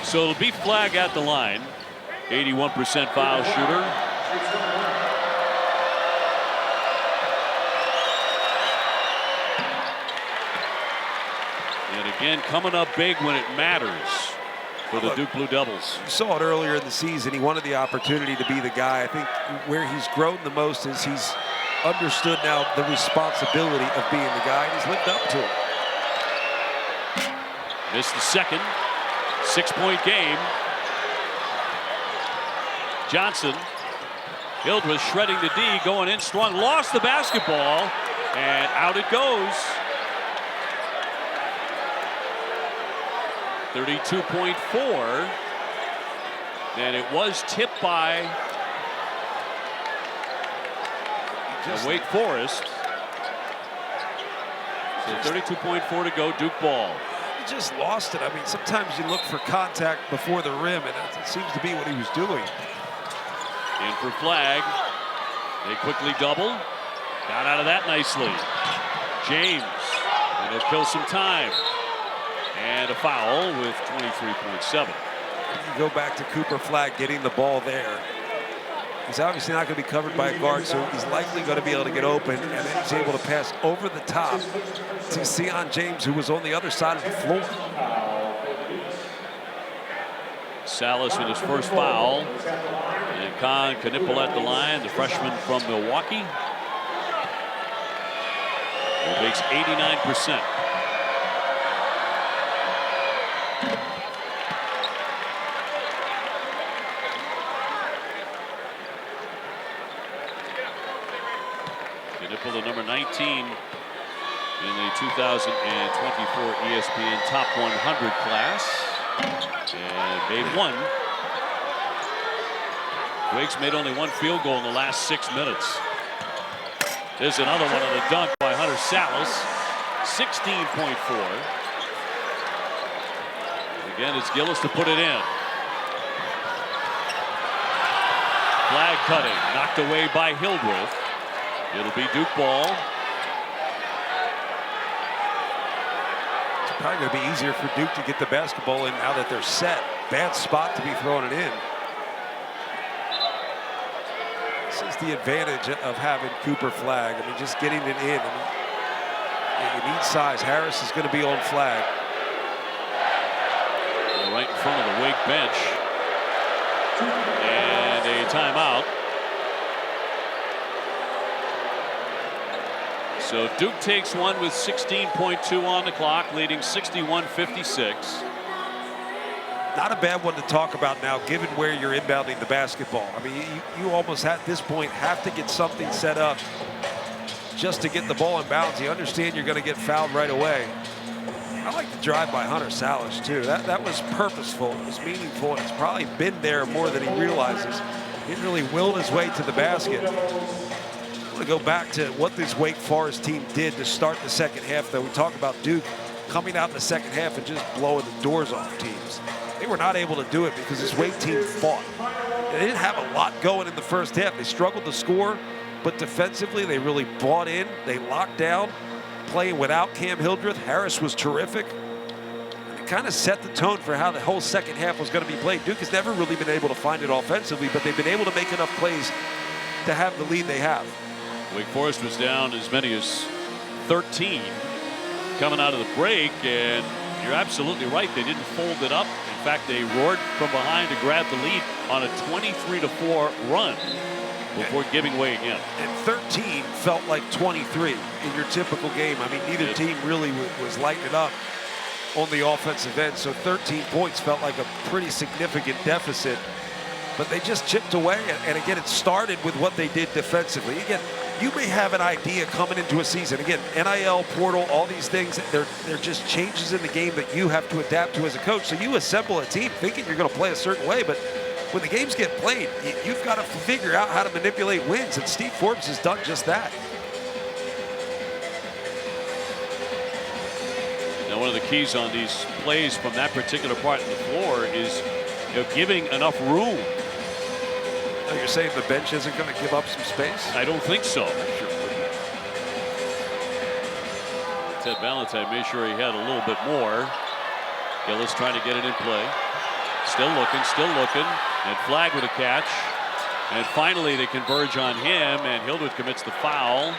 So it'll be Flagg at the line. 81% foul shooter. And again, coming up big when it matters for the Duke Blue Devils. You saw it earlier in the season. He wanted the opportunity to be the guy. I think where he's grown the most is he's understood now the responsibility of being the guy, and he's lived up to it. Missed the second. 6-point game. Johnson. Hildreth shredding the D, going in strong. Lost the basketball, and out it goes. 32.4. And it was tipped by Wake Forest. So 32.4 to go, Duke ball. He just lost it. I mean, sometimes you look for contact before the rim, and it seems to be what he was doing. In for Flagg. They quickly double. Got out of that nicely. James. And he'll kill some time. And a foul with 23.7. You go back to Cooper Flagg getting the ball there. He's obviously not going to be covered by a guard, so he's likely going to be able to get open, and then he's able to pass over the top to Sion James, who was on the other side of the floor. Salas with his first foul. And Con Knipple at the line, the freshman from Milwaukee. He makes 89%. Knipple, the number 19 in the 2024 ESPN Top 100 class. And made one. Wiggs made only one field goal in the last 6 minutes. There's another one on the dunk by Hunter Salas. 16.4. Again, it's Gillis to put it in. Flag cutting, knocked away by Hildreth. It'll be Duke ball. It's probably going to be easier for Duke to get the basketball in now that they're set. Bad spot to be throwing it in. This is the advantage of having Cooper Flagg. I mean, just getting it in. I mean, you need size. Harris is going to be on Flagg. Right in front of the Wake bench. And a timeout. So Duke takes one with 16.2 on the clock, leading 61-56. Not a bad one to talk about now, given where you're inbounding the basketball. I mean, you almost at this point have to get something set up just to get the ball in bounds. You understand you're going to get fouled right away. I like the drive by Hunter Salas, too. That was purposeful. It was meaningful. And it's probably been there more than he realizes. He really willed his way to the basket. I want to go back to what this Wake Forest team did to start the second half, though. We talk about Duke coming out in the second half and just blowing the doors off teams. They were not able to do it because this Wake team fought. They didn't have a lot going in the first half. They struggled to score, but defensively they really bought in. They locked down, playing without Cam Hildreth. Harris was terrific. It kind of set the tone for how the whole second half was going to be played. Duke has never really been able to find it offensively, but they've been able to make enough plays to have the lead they have. Wake Forest was down as many as 13 coming out of the break, and you're absolutely right. They didn't fold it up. In fact, they roared from behind to grab the lead on a 23-4 run before giving way again. And 13 felt like 23 in your typical game. I mean, neither team really was lighting it up on the offensive end. So 13 points felt like a pretty significant deficit. But they just chipped away. And again, it started with what they did defensively. Again, you may have an idea coming into a season. Again, NIL, portal, all these things, they're just changes in the game that you have to adapt to as a coach. So you assemble a team thinking you're going to play a certain way, but when the games get played, you've got to figure out how to manipulate wins, and Steve Forbes has done just that. Now, one of the keys on these plays from that particular part of the floor is giving enough room. So you're saying the bench isn't going to give up some space? I don't think so. Ted Valentine made sure he had a little bit more. Gillis trying to get it in play. Still looking, and Flagg with a catch. And finally they converge on him, and Hildreth commits the foul.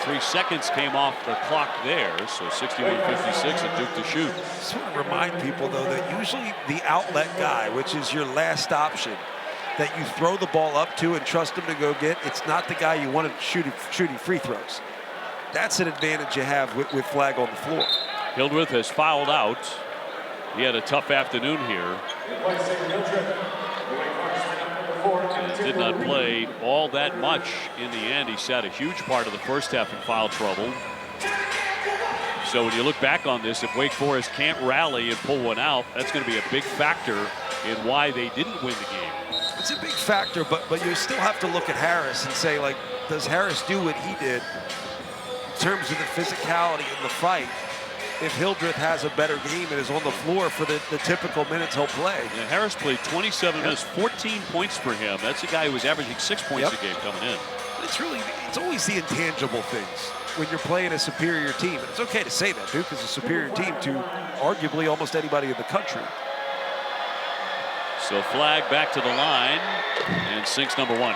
3 seconds came off the clock there, so 61-56 and Duke to shoot. Just want to remind people, though, that usually the outlet guy, which is your last option, that you throw the ball up to and trust him to go get, it's not the guy you want to shooting free throws. That's an advantage you have with Flagg on the floor. Hildreth has fouled out. He had a tough afternoon here. And did not play all that much in the end. He sat a huge part of the first half in foul trouble. So when you look back on this, if Wake Forest can't rally and pull one out, that's going to be a big factor in why they didn't win the game. It's a big factor, but you still have to look at Harris and say, like, does Harris do what he did in terms of the physicality in the fight? If Hildreth has a better game and is on the floor for the typical minutes he'll play. Yeah, Harris played 27 minutes, 14 points for him. That's a guy who was averaging 6 points a game coming in. It's always the intangible things when you're playing a superior team. And it's okay to say that. Duke is a superior team to arguably almost anybody in the country. So Flagg back to the line and sinks number one.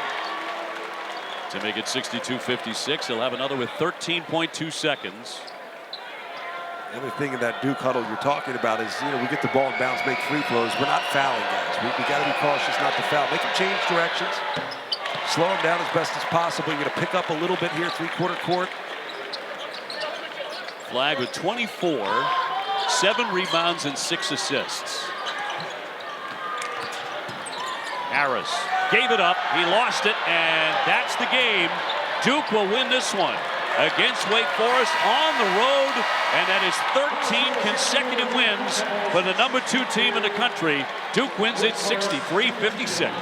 To make it 62-56, he'll have another with 13.2 seconds. The other thing in that Duke huddle you're talking about is, we get the ball in bounds, make free throws. We're not fouling, guys. We got to be cautious not to foul. Make them change directions. Slow them down as best as possible. You're going to pick up a little bit here, three-quarter court. Flagg with 24, 7 rebounds and 6 assists. Harris gave it up. He lost it, and that's the game. Duke will win this one against Wake Forest on the road, and that is 13 consecutive wins for the number 2 team in the country. Duke wins it 63-56.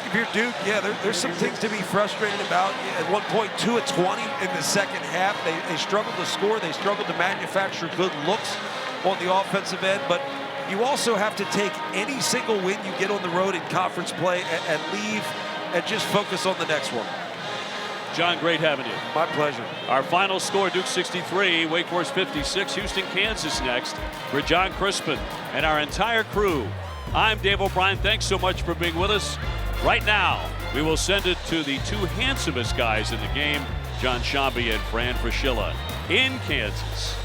If you're Duke, there's some things to be frustrated about. At one point, 2 of 20 in the second half. They struggled to score. They struggled to manufacture good looks on the offensive end, but you also have to take any single win you get on the road in conference play and leave and just focus on the next one. John, great having you. My pleasure. Our final score, Duke 63, Wake Forest 56. Houston, Kansas next. For John Crispin and our entire crew, I'm Dave O'Brien. Thanks so much for being with us. Right now, we will send it to the 2 handsomest guys in the game, John Shambi and Fran Fraschilla in Kansas.